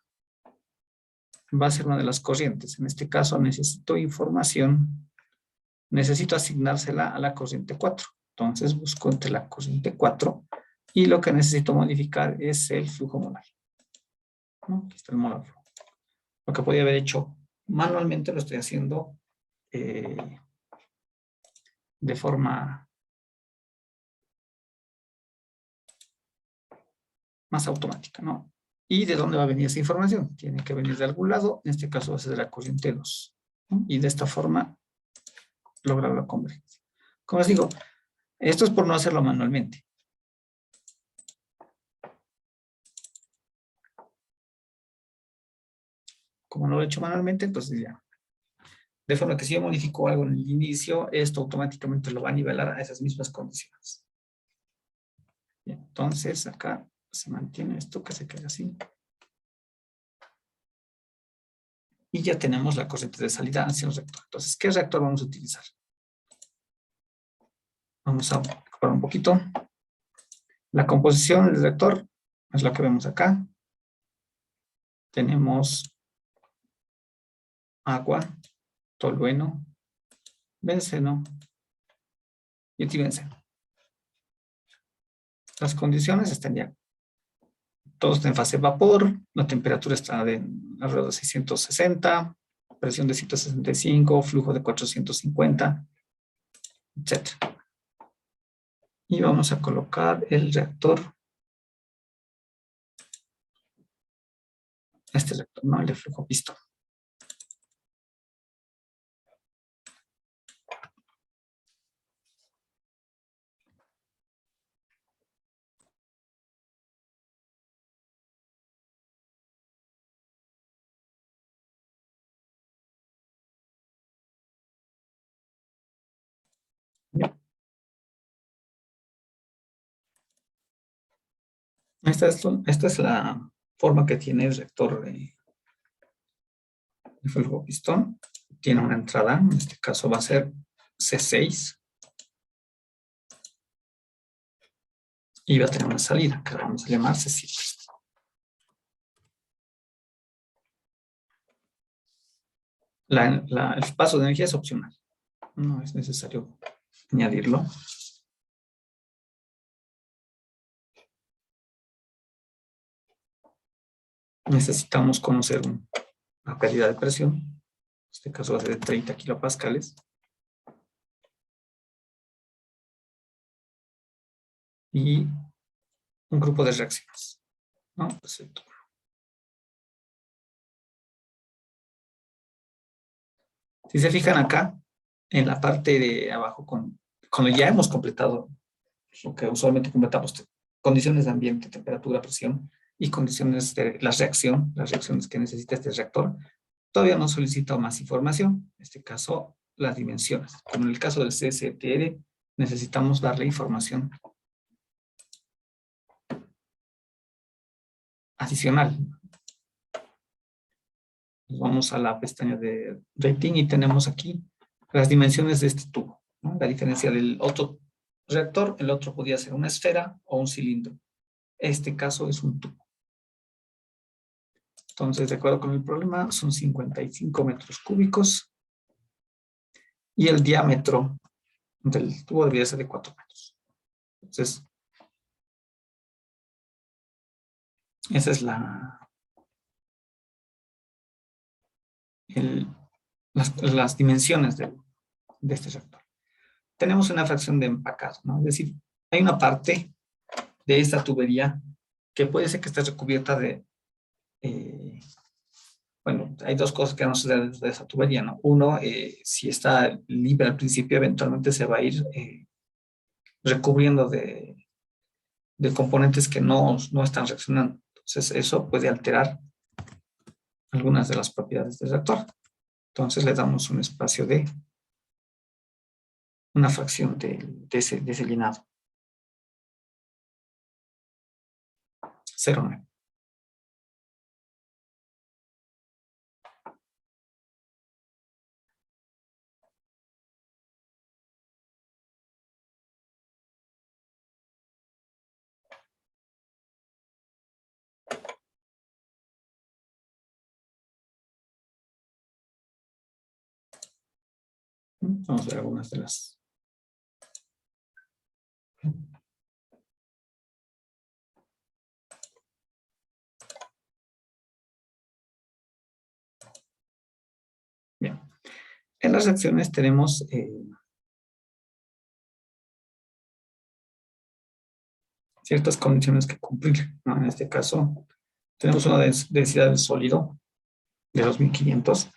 S1: va a ser una de las corrientes. En este caso, necesito información, necesito asignársela a la corriente 4. Entonces, busco entre la corriente 4 y lo que necesito modificar es el flujo molar. ¿No? Aquí está el molar flow. Lo que podía haber hecho manualmente lo estoy haciendo de forma más automática, ¿no? ¿Y de dónde va a venir esa información? Tiene que venir de algún lado, en este caso va a ser de la corriente 2. ¿No? Y de esta forma lograr la convergencia. Como les digo, esto es por no hacerlo manualmente. Como no lo he hecho manualmente, entonces ya. De forma que si yo modifico algo en el inicio, esto automáticamente lo va a nivelar a esas mismas condiciones. Bien, entonces acá se mantiene esto que se queda así. Y ya tenemos la corriente de salida hacia el reactor. Entonces, ¿qué reactor vamos a utilizar? Vamos a mejorar un poquito. La composición del reactor es la que vemos acá. Tenemos agua, tolueno, benceno y etibenceno. Las condiciones están ya. Todo está en fase vapor, la temperatura está alrededor de 660, presión de 165, flujo de 450, etc. Y vamos a colocar el reactor, este reactor, ¿no? El de flujo pistón. Bien. Esta es la forma que tiene el reactor de flujo pistón. Tiene una entrada, en este caso va a ser C6. Y va a tener una salida, que vamos a llamar C7. El paso de energía es opcional. No es necesario añadirlo. Necesitamos conocer una pérdida de presión. En este caso va a ser de 30 kilopascales. Y un grupo de reacciones, ¿no? Perfecto. Si se fijan acá, en la parte de abajo, cuando ya hemos completado lo que usualmente completamos, condiciones de ambiente, temperatura, presión y condiciones de las reacciones que necesita este reactor, todavía no solicita más información, en este caso las dimensiones. Como en el caso del CSTR, necesitamos darle información adicional. Nos vamos a la pestaña de rating y tenemos aquí las dimensiones de este tubo, ¿no? La diferencia del otro reactor, el otro podía ser una esfera o un cilindro. Este caso es un tubo. Entonces, de acuerdo con el problema, son 55 metros cúbicos y el diámetro del tubo debería ser de 4 metros. Entonces, esa es las dimensiones de este reactor. Tenemos una fracción de empacado, ¿no? Es decir, hay una parte de esta tubería que puede ser que esté recubierta de, bueno, hay dos cosas que no se dan de esa tubería, ¿no? Uno, si está libre al principio, eventualmente se va a ir recubriendo de componentes que no están reaccionando. Entonces, eso puede alterar algunas de las propiedades del reactor. Entonces, le damos un espacio de una fracción de ese llenado. 0,9. Vamos a ver algunas de las. Bien. En las reacciones tenemos ciertas condiciones que cumplir, ¿no? En este caso, tenemos una densidad del sólido de 2500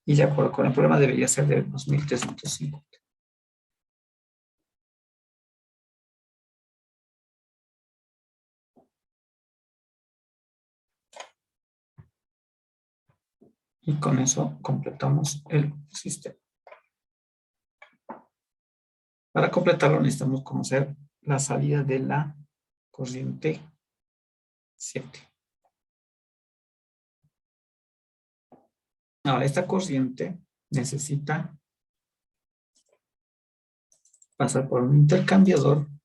S1: y de acuerdo con el problema debería ser de 2350. Y con eso completamos el sistema. Para completarlo necesitamos conocer la salida de la corriente 7. Ahora, esta corriente necesita pasar por un intercambiador de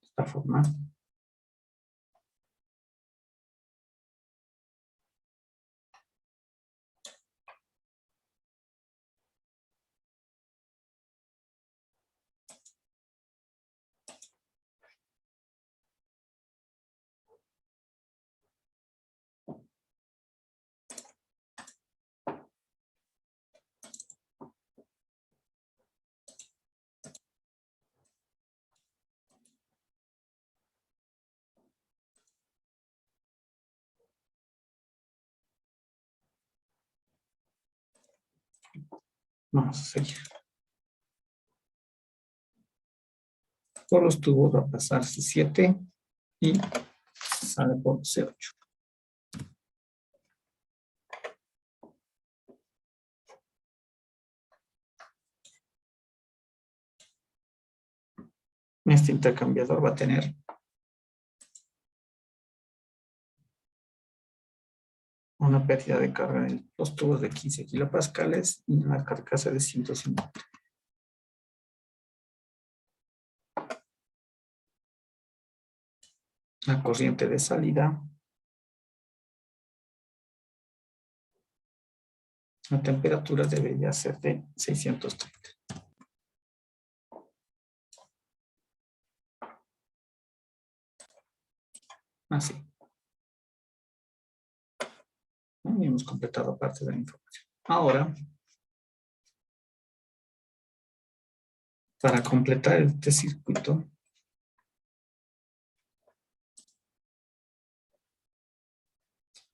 S1: esta forma. Vamos a seguir. Por los tubos va a pasar C7 y sale por C8. Este intercambiador va a tener una pérdida de carga en los tubos de 15 kilopascales y una carcasa de 150. La corriente de salida, la temperatura debería ser de 630. Así. Y hemos completado parte de la información. Ahora, para completar este circuito,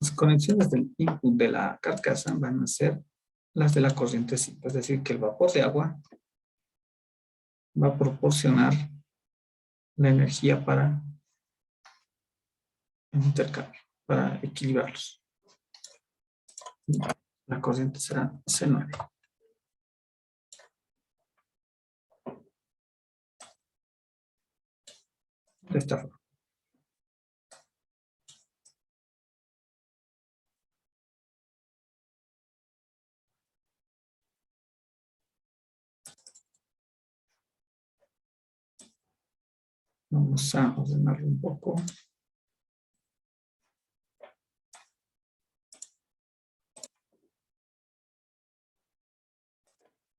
S1: las conexiones del input de la carcasa van a ser las de la corriente simple, es decir, que el vapor de agua va a proporcionar la energía para el intercambio, para equilibrarlos. La corriente será C9. De esta forma. Vamos a ordenarlo un poco.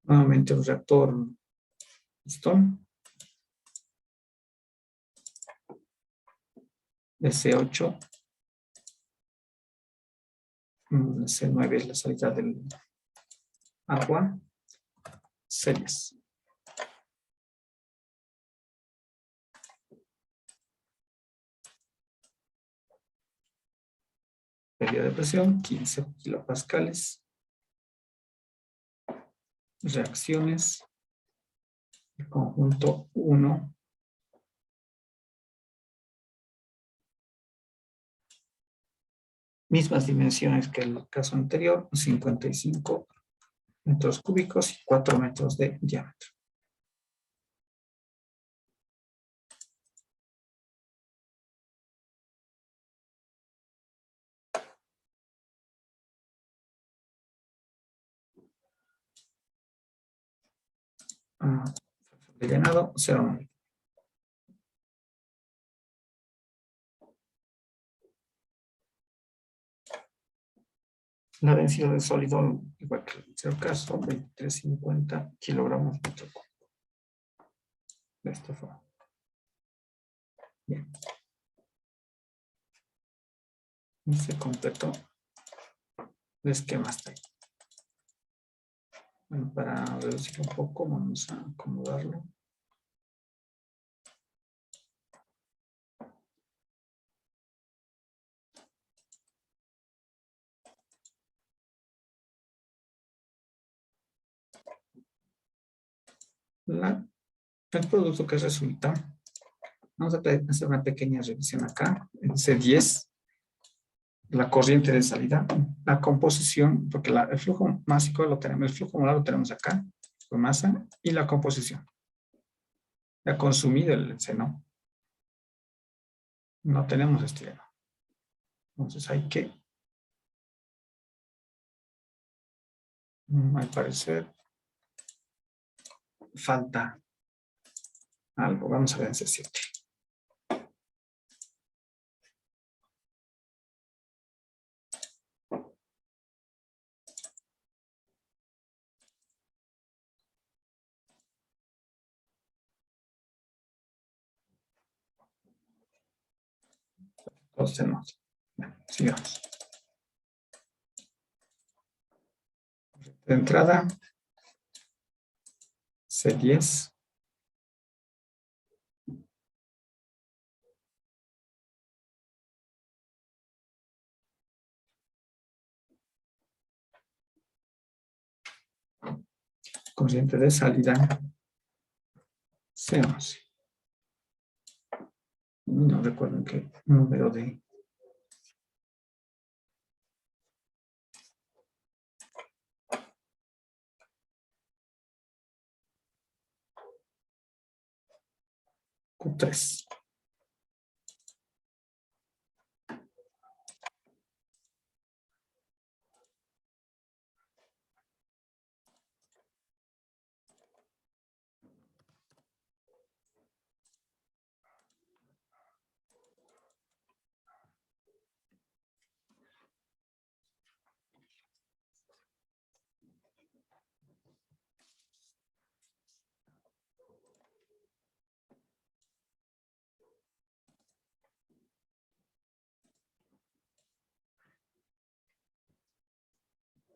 S1: Nuevamente un reactor pistón de C8. C9 es la salida del agua. C10. Pérdida de presión, 15 kilopascales. Reacciones. El conjunto 1. Mismas dimensiones que el caso anterior, 55 metros cúbicos y 4 metros de diámetro. De llenado, 0,9. La densidad de sólido, igual que en el tercer caso, 2350 kilogramos metro cúbico. De esta forma. Bien. Y se completó el esquema hasta ahí. Bueno, para reducir un poco, vamos a acomodarlo. El producto que resulta, vamos a hacer una pequeña revisión acá, en C10, la corriente de salida, la composición, porque el flujo másico lo tenemos, el flujo molar lo tenemos acá, con masa, y la composición. Ya consumido el seno, no tenemos estireno. Entonces hay que, al parecer, falta algo. Vamos a ver en C7. Entonces, no. Bueno, sigamos. De entrada, C10. Corriente de salida C11. No recuerdo qué número de Q3.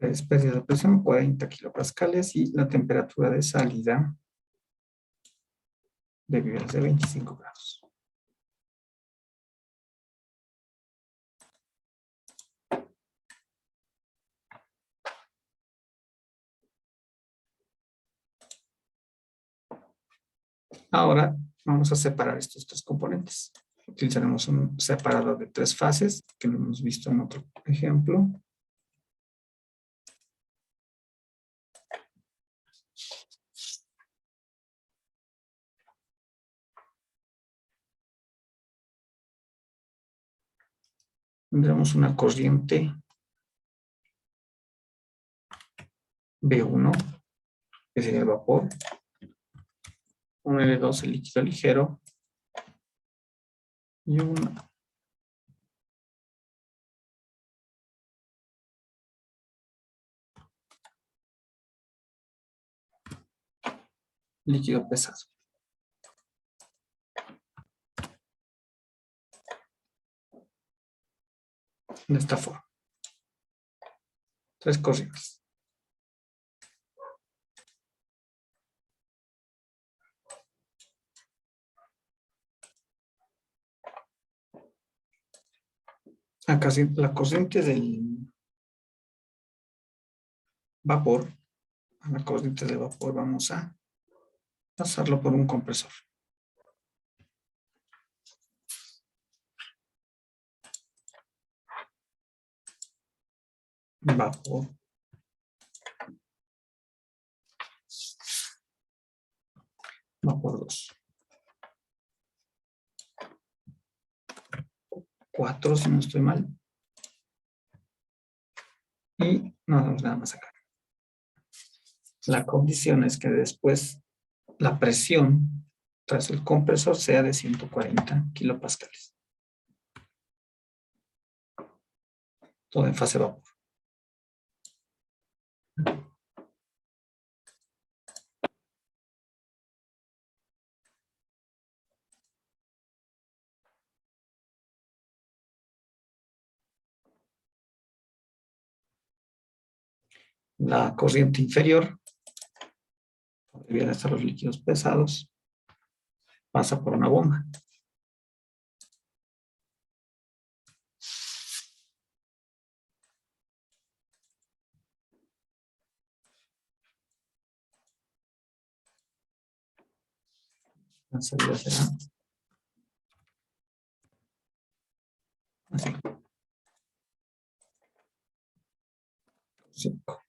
S1: Es pérdida de presión 40 kilopascales y la temperatura de salida debe ser de 25 grados. Ahora vamos a separar estos tres componentes. Utilizaremos un separador de 3 fases que lo hemos visto en otro ejemplo. Tendremos una corriente B1, que sería el vapor, un L2, el líquido ligero, y un líquido pesado. De esta forma. 3 corrientes. Acá la corriente del vapor, a la corriente del vapor vamos a pasarlo por un compresor. Vapor. Vapor 2. 4 si no estoy mal. Y no hacemos nada más acá. La condición es que después la presión tras el compresor sea de 140 kilopascales. Todo en fase vapor. La corriente inferior, donde deben estar los líquidos pesados, pasa por una bomba. La salida será así. 5.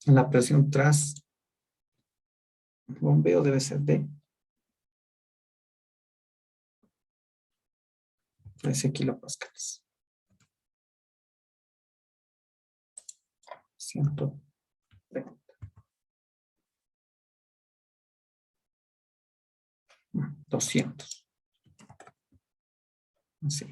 S1: La presión tras bombeo debe ser de 13 kilopascales. 130. 200. Así.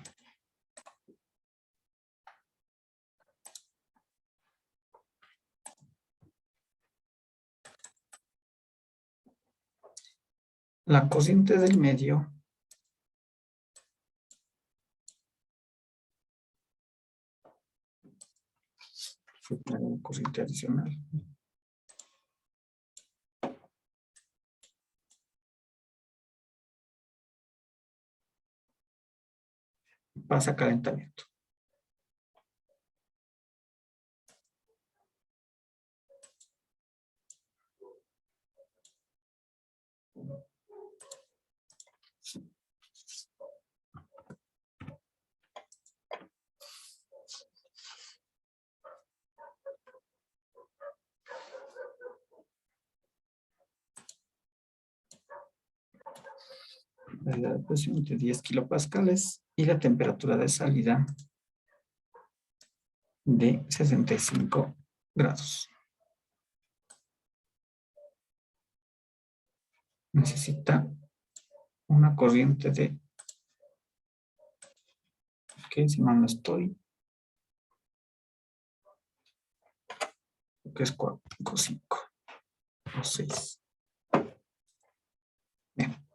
S1: La corriente del medio fue una corriente adicional. pasa a calentamiento. La presión de 10 kilopascales y la temperatura de salida de 65 grados. Necesita una corriente de, que si mal no estoy, que es 4, 5 o 6. Bien.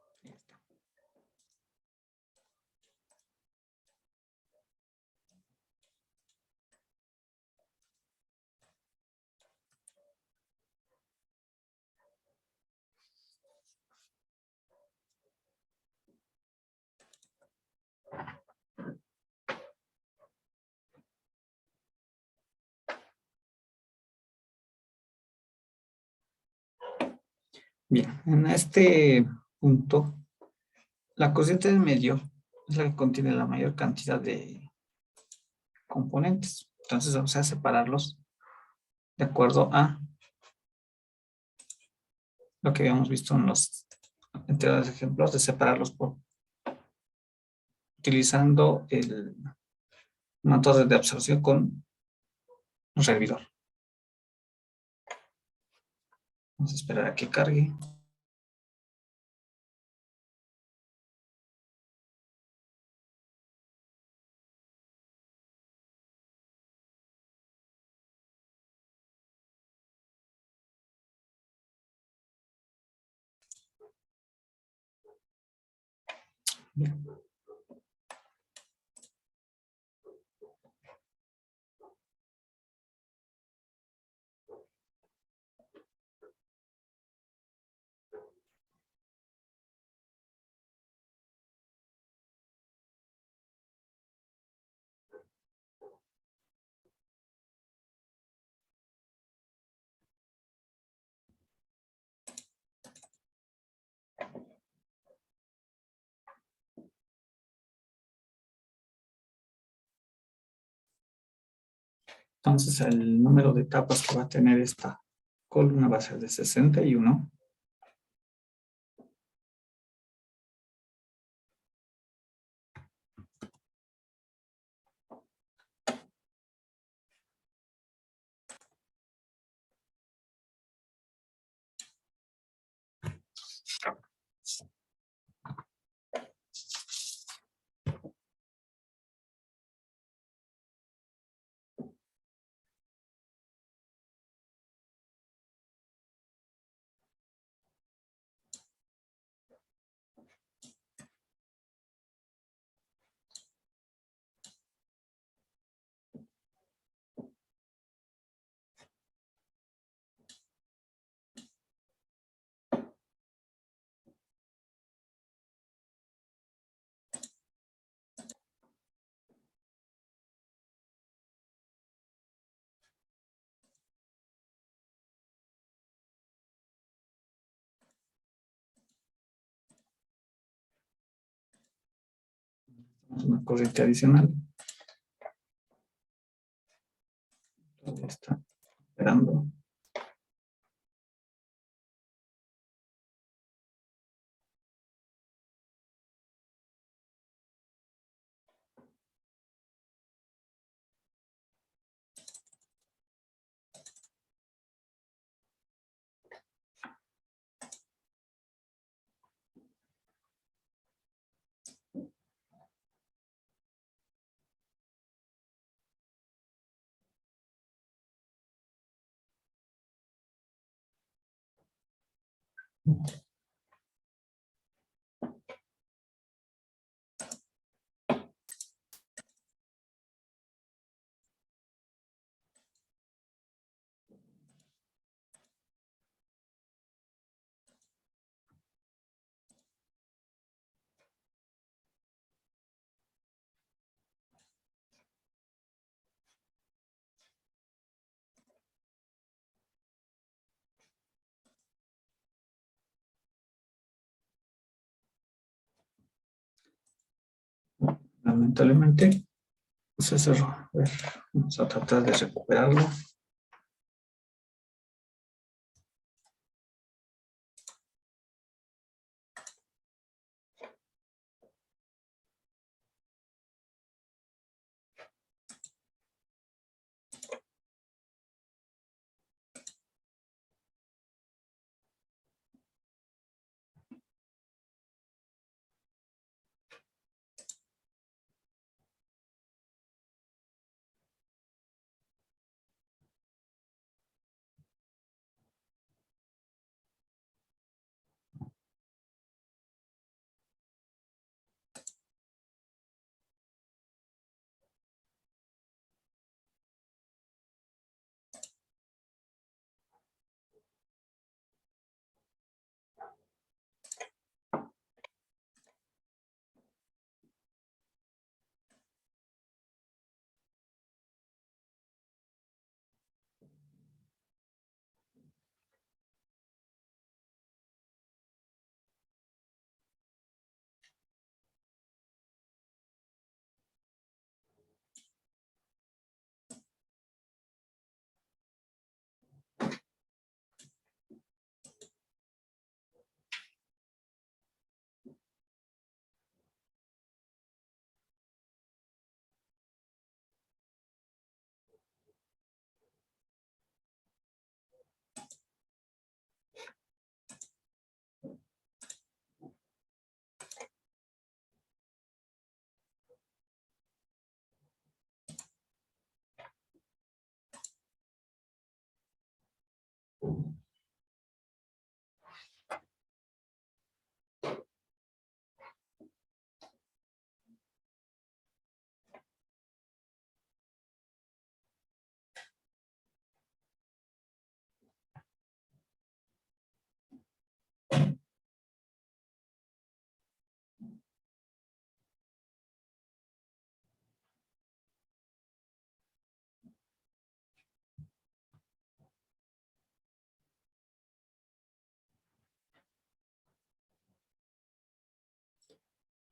S1: Bien, en este punto, la corriente del medio es la que contiene la mayor cantidad de componentes. Entonces vamos a separarlos de acuerdo a lo que habíamos visto en los anteriores ejemplos, de separarlos por utilizando el motor de absorción con un servidor. Vamos a esperar a que cargue. Bien. Entonces el número de capas que va a tener esta columna va a ser de 61. Una corriente adicional. Todavía está esperando. lamentablemente se cerró. A ver, vamos a tratar de recuperarlo.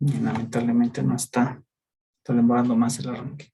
S1: Y lamentablemente no está. Está demorando más el arranque.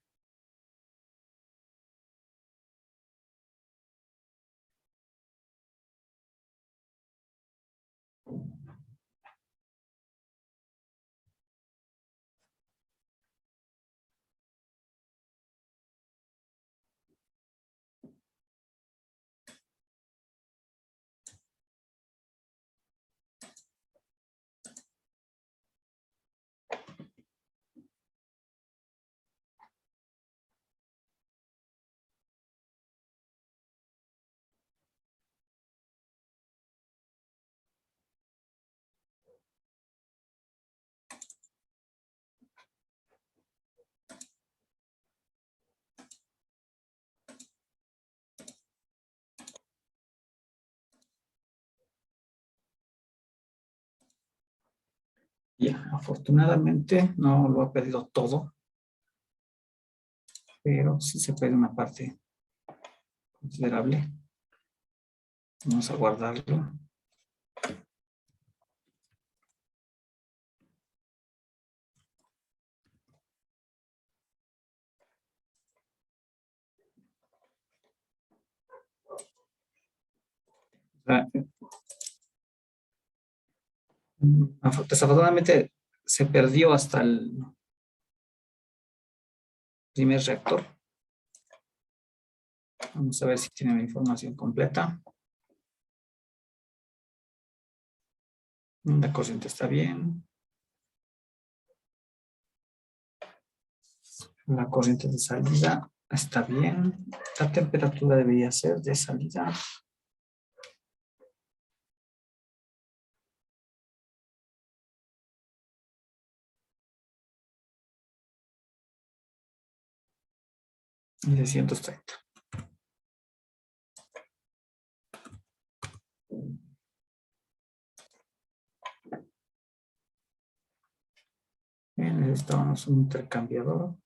S1: Ya, afortunadamente no lo ha perdido todo, pero sí se pierde una parte considerable. Vamos a guardarlo. Desafortunadamente se perdió hasta el primer reactor. Vamos a ver si tiene la información completa. La corriente está bien. La corriente de salida está bien. La temperatura debería ser de salida. De 130. Bien, necesitamos un intercambiador.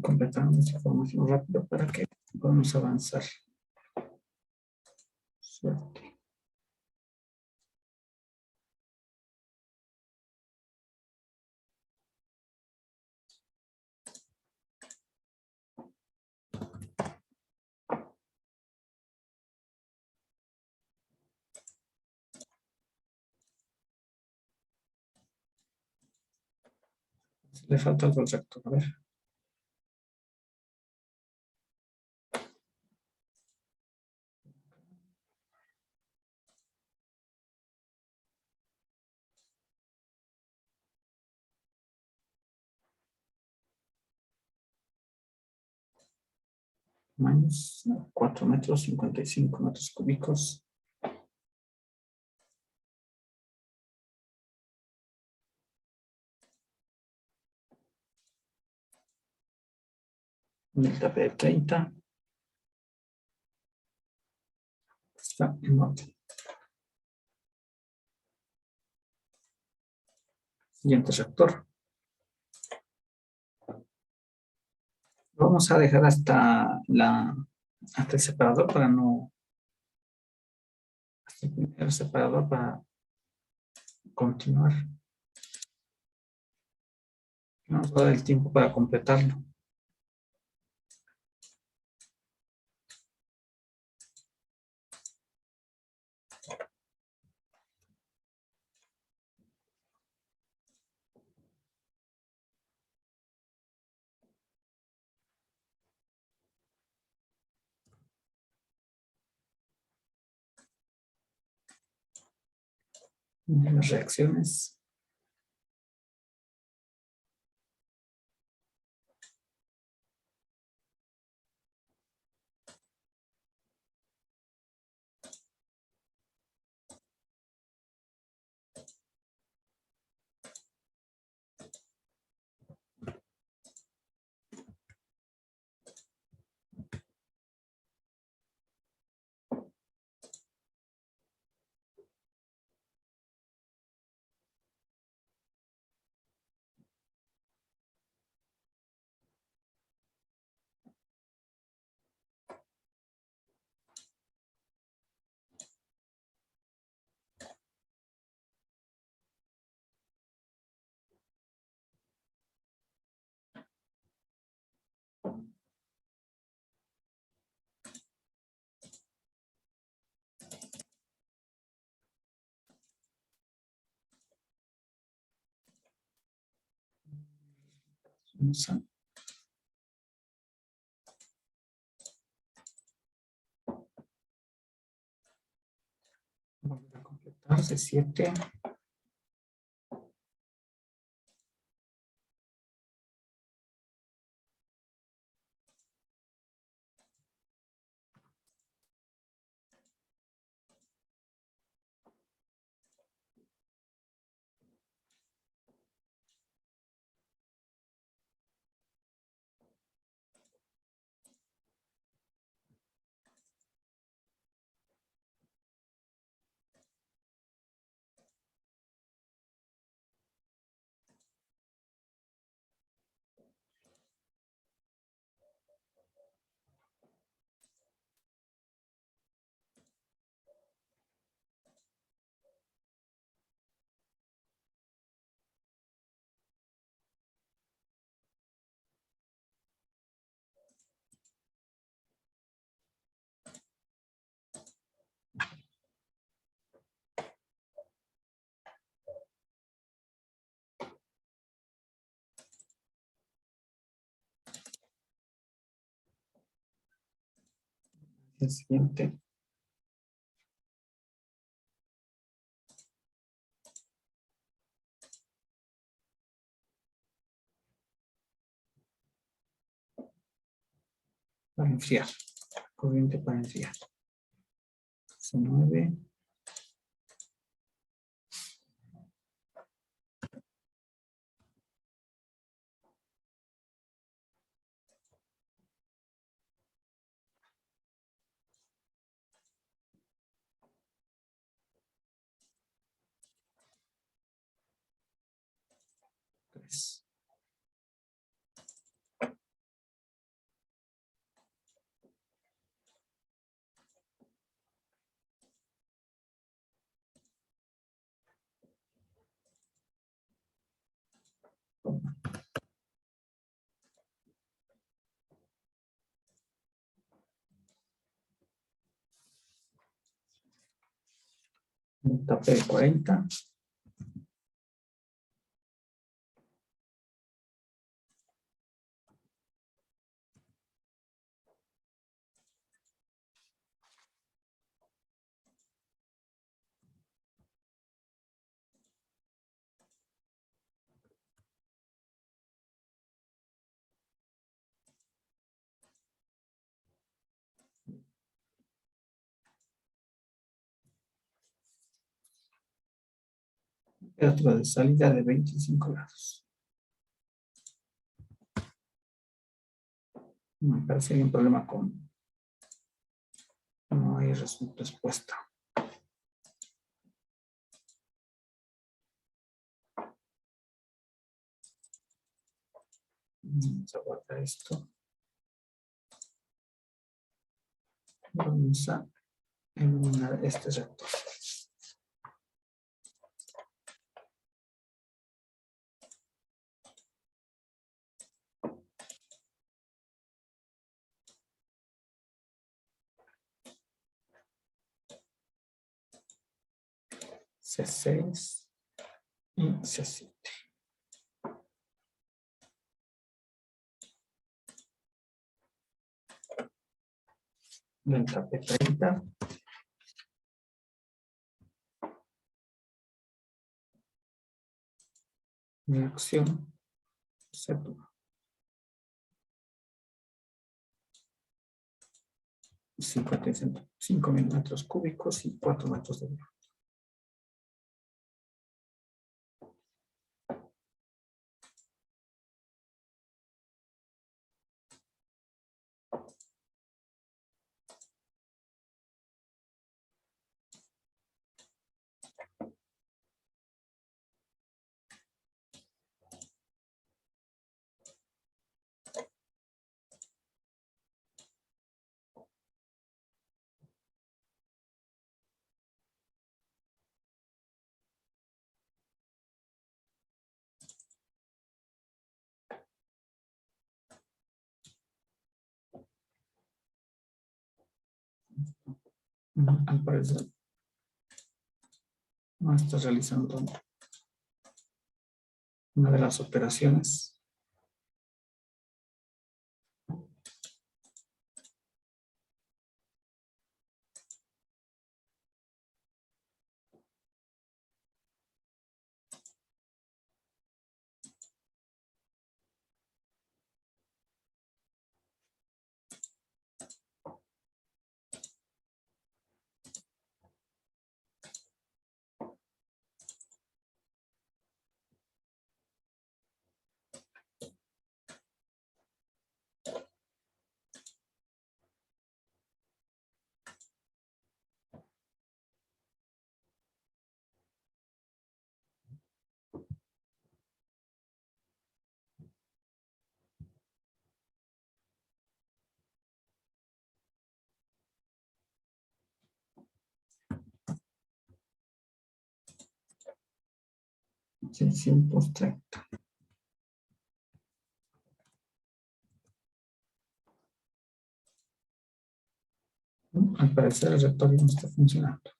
S1: Completamos esta información rápido para que podamos avanzar. Suerte. Le falta algo al recto, a ver. Menos 4 metros, 55 metros cúbicos. Delta P de 30. Está en orden. Siguiente reactor. Vamos a dejar hasta el separador para no... Hasta el primer separador para continuar. Vamos a dar el tiempo para completarlo. Las reacciones. Vamos a volver a completar C7. El siguiente. Para enfriar. Corriente para enfriar. C9. Tres. Un tope de 40. Temperatura de salida de 25 grados. Me parece que hay un problema con... No hay respuesta. Vamos a guardar esto. Vamos a eliminar este rector. C6 y C7. Delta P30. Reacción C2. 5.000 metros cúbicos y 4 metros de diámetro. Al parecer no está realizando una de las operaciones. $630. Al parecer el reactor no está funcionando.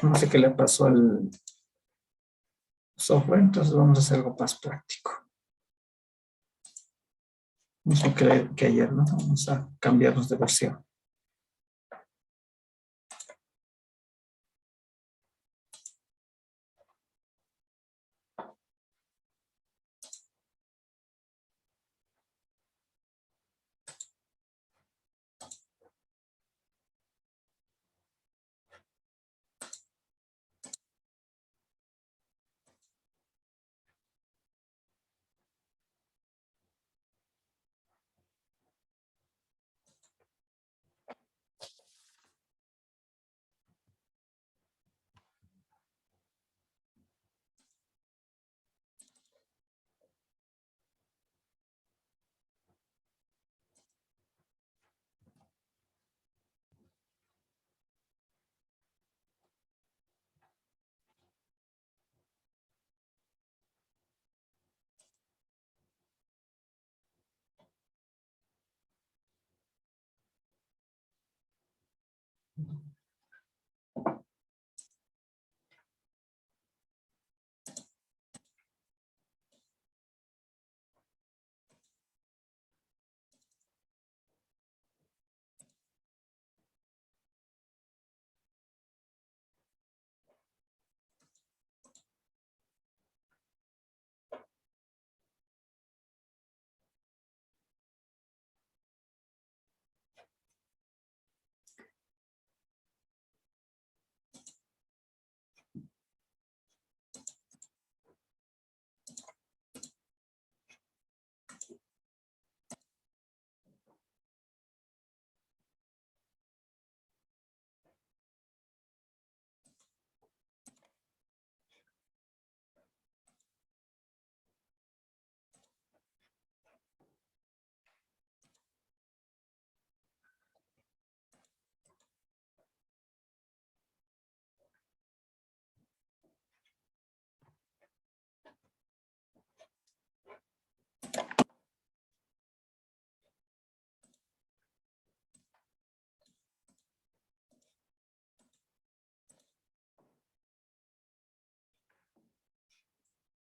S1: No sé qué le pasó al software, entonces vamos a hacer algo más práctico. Mismo que ayer, ¿no? Vamos a cambiarnos de versión.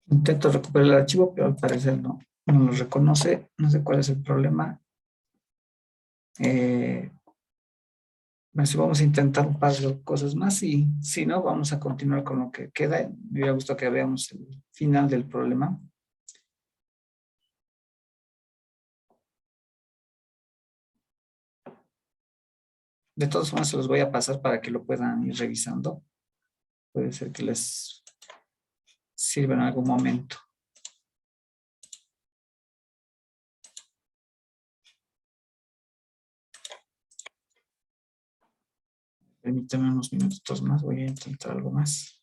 S1: Intento recuperar el archivo, pero al parecer no lo reconoce. No sé cuál es el problema. Bueno, si vamos a intentar un par de cosas más y si no, vamos a continuar con lo que queda. Me hubiera gustado que veamos el final del problema. De todas formas, se los voy a pasar para que lo puedan ir revisando. Puede ser que les sirva en algún momento. Permítanme unos minutos más, voy a intentar algo más.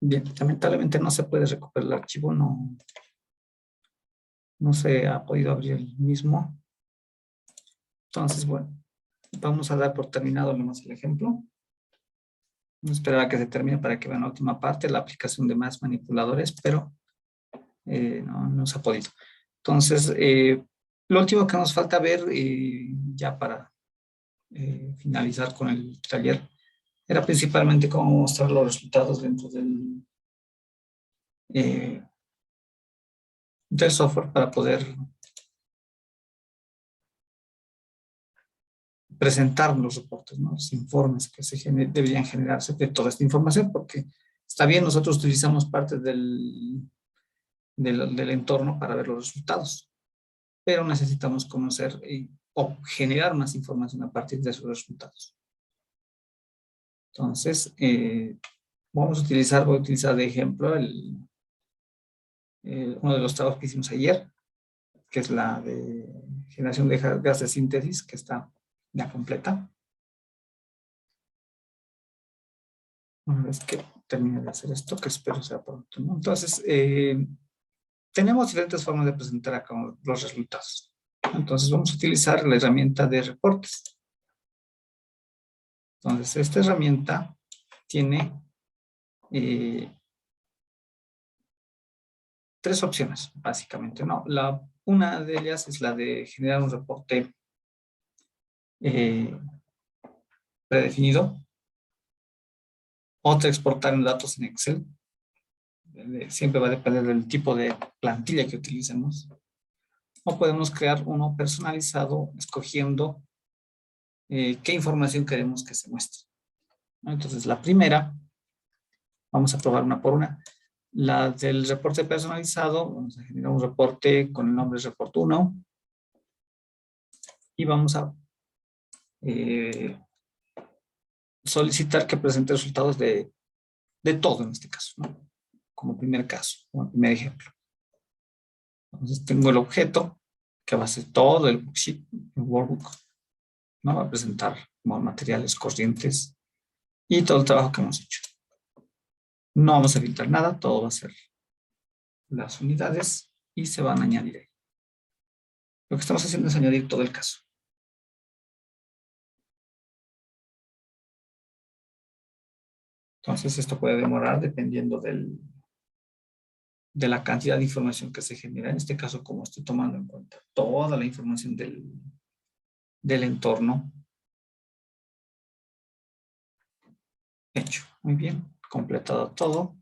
S1: Bien, lamentablemente no se puede recuperar el archivo, no se ha podido abrir el mismo. Entonces, bueno, vamos a dar por terminado nomás el ejemplo. Vamos a esperar a que se termine para que vean la última parte, la aplicación de más manipuladores, pero no se ha podido. Entonces, lo último que nos falta ver, ya para finalizar con el taller, era principalmente cómo mostrar los resultados dentro del software para poder presentar los reportes, ¿no? Los informes que deberían generarse de toda esta información, porque está bien, nosotros utilizamos parte del entorno para ver los resultados, pero necesitamos conocer o generar más información a partir de esos resultados. Entonces, voy a utilizar de ejemplo uno de los trabajos que hicimos ayer, que es la de generación de gas de síntesis, que está ya completa. Una vez que termine de hacer esto, que espero sea pronto, ¿no? Entonces, tenemos diferentes formas de presentar acá los resultados. Entonces, vamos a utilizar la herramienta de reportes. Entonces, esta herramienta tiene tres opciones, básicamente, ¿no? Una de ellas es la de generar un reporte predefinido. Otra, exportar en datos en Excel. Siempre va a depender del tipo de plantilla que utilicemos. O podemos crear uno personalizado escogiendo qué información queremos que se muestre. Entonces, la primera, vamos a probar una por una. La del reporte personalizado, vamos a generar un reporte con el nombre report 1 y vamos a solicitar que presente resultados de todo en este caso, ¿no? Como primer caso, como primer ejemplo. Entonces tengo el objeto que va a ser todo el worksheet, el workbook, ¿no? Va a presentar como materiales corrientes y todo el trabajo que hemos hecho. No vamos a filtrar nada, todo va a ser las unidades y se van a añadir ahí. Lo que estamos haciendo es añadir todo el caso. Entonces esto puede demorar dependiendo de la cantidad de información que se genera. En este caso, como estoy tomando en cuenta toda la información del entorno. Hecho. Muy bien. Completado todo.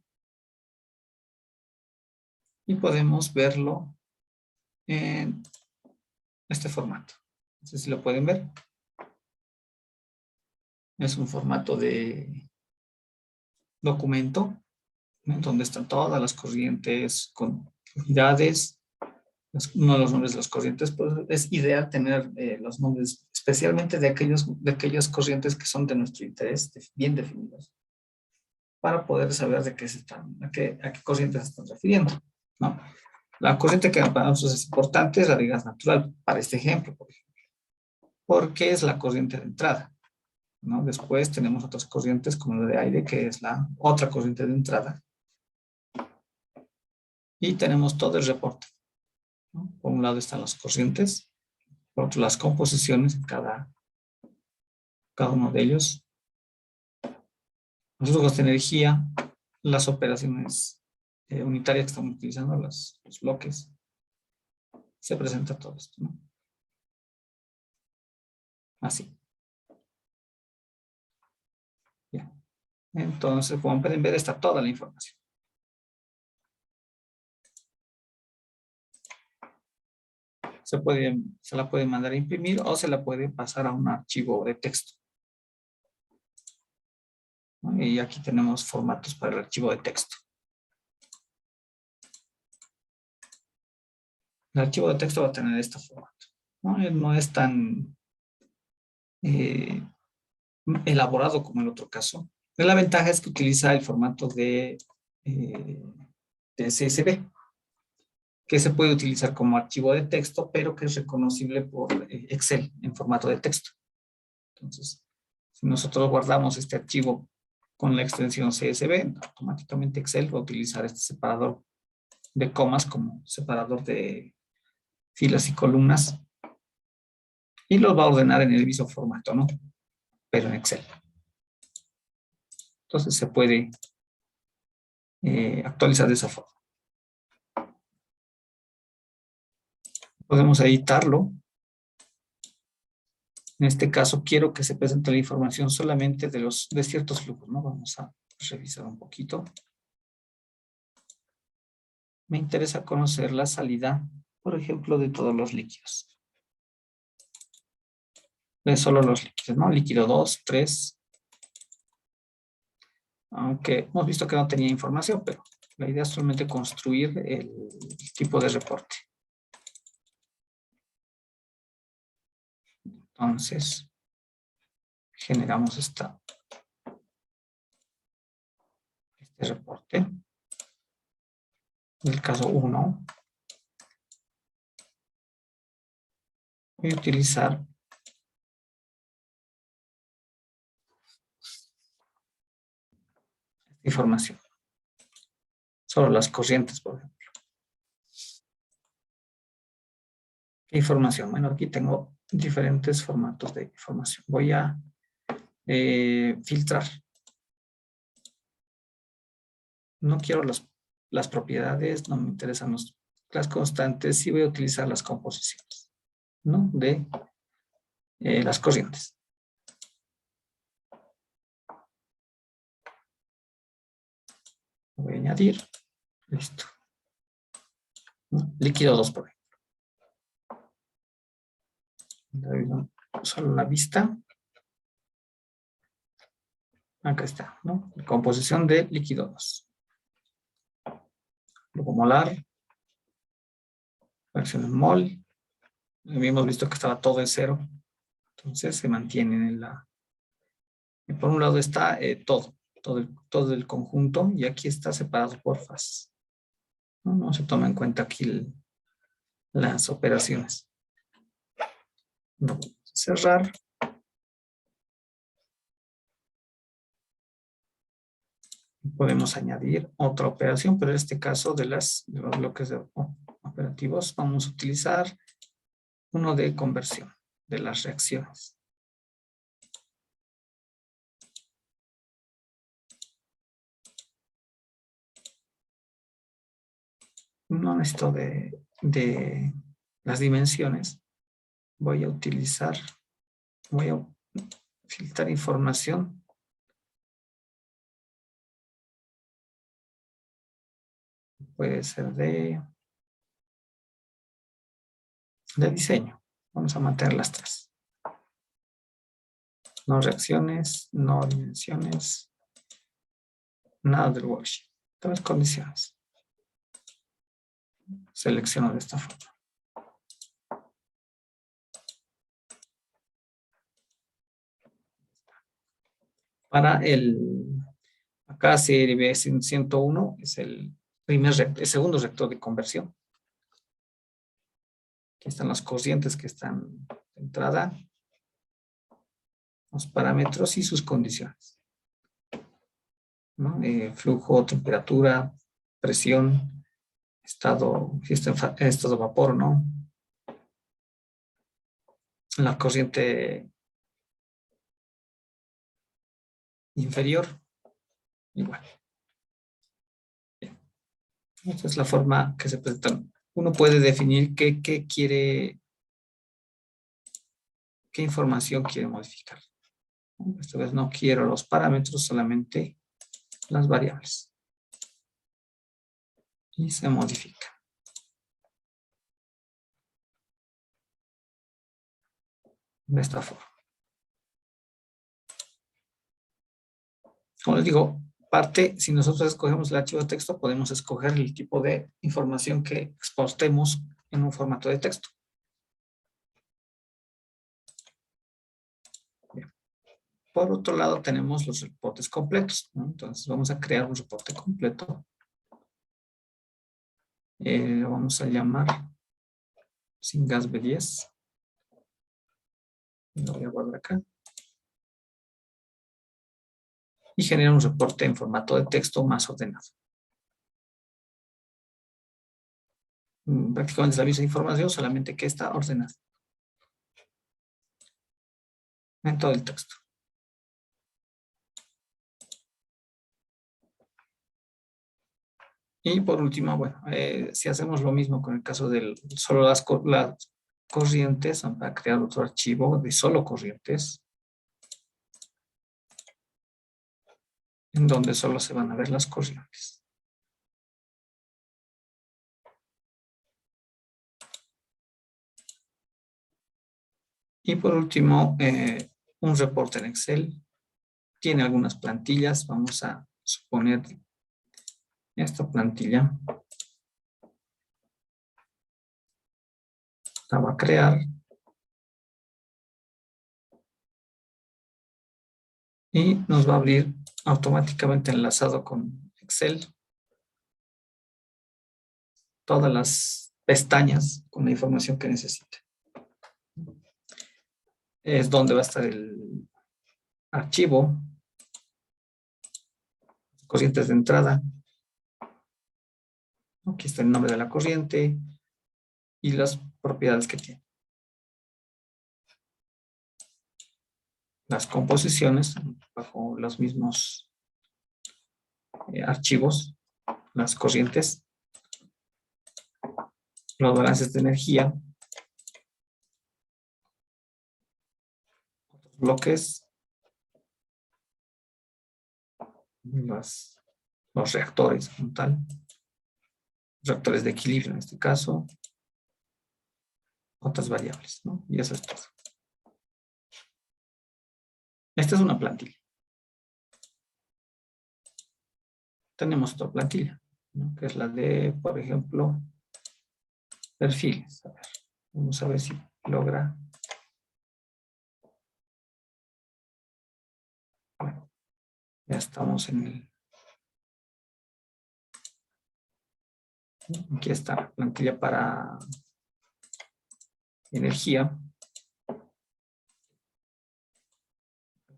S1: Y podemos verlo en este formato. No sé si lo pueden ver. Es un formato de documento, ¿no? Donde están todas las corrientes con unidades. Uno de los nombres de las corrientes, pues es ideal tener los nombres especialmente de aquellas corrientes que son de nuestro interés, bien definidos, para poder saber de qué a qué corriente se están refiriendo, ¿no? La corriente que para nosotros es importante es la de gas natural, para este ejemplo, por ejemplo, porque es la corriente de entrada, ¿no? Después tenemos otras corrientes como la de aire, que es la otra corriente de entrada, y tenemos todo el reporte, ¿no? Por un lado están las corrientes, por otro las composiciones en cada uno de ellos, los flujos de energía, las operaciones unitarias que estamos utilizando, los bloques. Se presenta todo esto, ¿no? Así. Ya. Entonces, como pueden ver, está toda la información. Se la puede mandar a imprimir o se la puede pasar a un archivo de texto, ¿no? Y aquí tenemos formatos para el archivo de texto. El archivo de texto va a tener este formato, ¿no? No es tan elaborado como el otro caso. La ventaja es que utiliza el formato de CSV, que se puede utilizar como archivo de texto, pero que es reconocible por Excel en formato de texto. Entonces, si nosotros guardamos este archivo con la extensión CSV, automáticamente Excel va a utilizar este separador de comas como separador de filas y columnas y los va a ordenar en el mismo formato, ¿no? Pero en Excel. Entonces se puede actualizar de esa forma. Podemos editarlo. En este caso quiero que se presente la información solamente de ciertos flujos, ¿no? Vamos a revisar un poquito. Me interesa conocer la salida, por ejemplo, de todos los líquidos. De solo los líquidos, ¿no? Líquido 2, 3. Aunque hemos visto que no tenía información, pero la idea es solamente construir el tipo de reporte. Entonces, generamos este reporte. En el caso 1, voy a utilizar esta información. Solo las corrientes, por ejemplo. ¿Qué información? Bueno, aquí tengo diferentes formatos de información. Voy a filtrar. No quiero las propiedades, no me interesan las constantes, sí voy a utilizar las composiciones, ¿no? De las corrientes. Voy a añadir. Listo. ¿No? Líquido 2, por ejemplo. Solo la vista. Acá está, ¿no? Composición de líquido 2. Grupo molar. Fracción en mol. Habíamos visto que estaba todo en 0. Entonces se mantiene en la... Y por un lado está todo el conjunto y aquí está separado por fases. No se toma en cuenta aquí las operaciones. Vamos a cerrar. Podemos añadir otra operación, pero en este caso de los bloques operativos vamos a utilizar uno de conversión de las reacciones. No necesito de las dimensiones. Voy a filtrar información. Puede ser de diseño. Vamos a mantener las 3. No reacciones, no dimensiones, nada del worksheet. 3 condiciones. Selecciono de esta forma. Para acá CRB 101 es el segundo rector de conversión. Aquí están las corrientes que están de entrada, los parámetros y sus condiciones, ¿no? Flujo, temperatura, presión, estado, si está en estado de vapor o no. La corriente inferior, igual. Bien. Esta es la forma que se presentan. Uno puede definir qué quiere, qué información quiere modificar. Esta vez no quiero los parámetros, solamente las variables. Y se modifica. De esta forma. Como les digo, si nosotros escogemos el archivo de texto, podemos escoger el tipo de información que exportemos en un formato de texto. Bien. Por otro lado, tenemos los reportes completos, ¿no? Entonces, vamos a crear un reporte completo. Lo vamos a llamar SYNGAS B10. Lo voy a guardar acá. y genera un reporte en formato de texto más ordenado. Prácticamente es la misma información, solamente que está ordenada en todo el texto. Y por último, bueno, si hacemos lo mismo con el caso de solo las corrientes, vamos a crear otro archivo de solo corrientes, en donde solo se van a ver las corrientes. Y por último, un reporte en Excel. Tiene algunas plantillas. Vamos a suponer esta plantilla. La va a crear. Y nos va a abrir automáticamente enlazado con Excel todas las pestañas con la información que necesite. Es donde va a estar el archivo, corrientes de entrada. Aquí está el nombre de la corriente y las propiedades que tiene. Las composiciones bajo los mismos archivos, las corrientes, los balances de energía, bloques, los reactores como tal, reactores de equilibrio en este caso, otras variables, ¿no? Y eso es todo. Esta es una plantilla. Tenemos otra plantilla, ¿no? Que es la de, por ejemplo, perfiles. A ver, vamos a ver si logra. Bueno, ya estamos en el... Aquí está la plantilla para energía.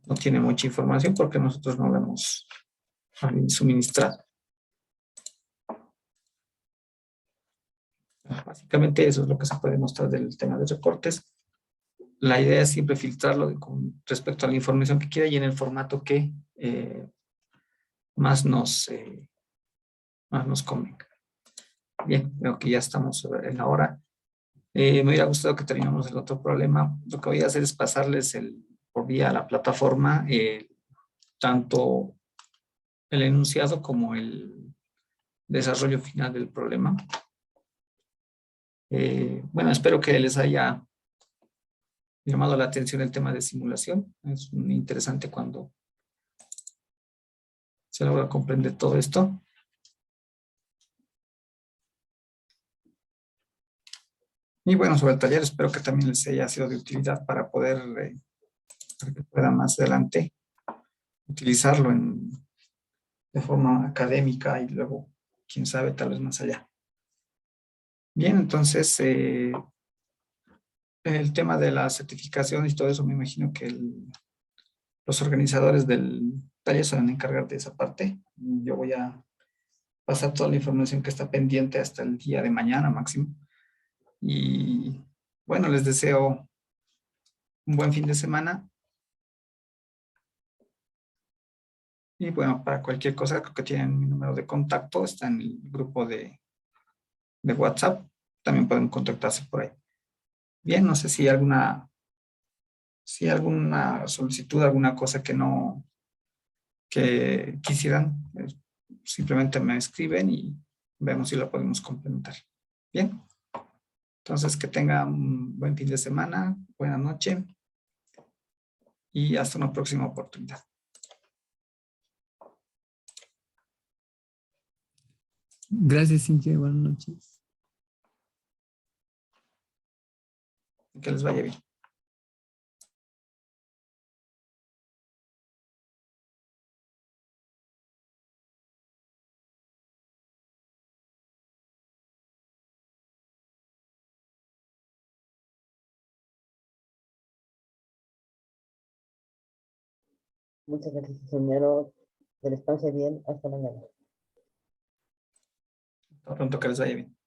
S1: No tiene mucha información porque nosotros no la hemos suministrado. Básicamente eso es lo que se puede mostrar del tema de reportes. La idea es siempre filtrarlo con respecto a la información que quiera y en el formato que más nos convenga. Bien, creo que ya estamos en la hora. Me hubiera gustado que terminemos el otro problema. Lo que voy a hacer es pasarles por vía la plataforma tanto el enunciado como el desarrollo final del problema. Bueno, espero que les haya llamado la atención el tema de simulación. Es muy interesante cuando se logra comprender todo esto. Y bueno, sobre el taller espero que también les haya sido de utilidad para para que puedan más adelante utilizarlo de forma académica y luego, quién sabe, tal vez más allá. Bien, entonces, el tema de la certificación y todo eso, me imagino que los organizadores del taller se van a encargar de esa parte. Yo voy a pasar toda la información que está pendiente hasta el día de mañana máximo. Y bueno, les deseo un buen fin de semana. Y bueno, para cualquier cosa, creo que tienen mi número de contacto, está en el grupo de WhatsApp. También pueden contactarse por ahí. Bien, no sé si alguna solicitud, alguna cosa que quisieran, simplemente me escriben y vemos si lo podemos complementar. Bien, entonces que tengan un buen fin de semana, buena noche y hasta una próxima oportunidad.
S2: Gracias, Cintia. Buenas noches.
S1: Que les vaya bien.
S3: Muchas gracias, ingeniero. Que les pase bien. Hasta mañana.
S1: Hasta pronto, que les vaya bien.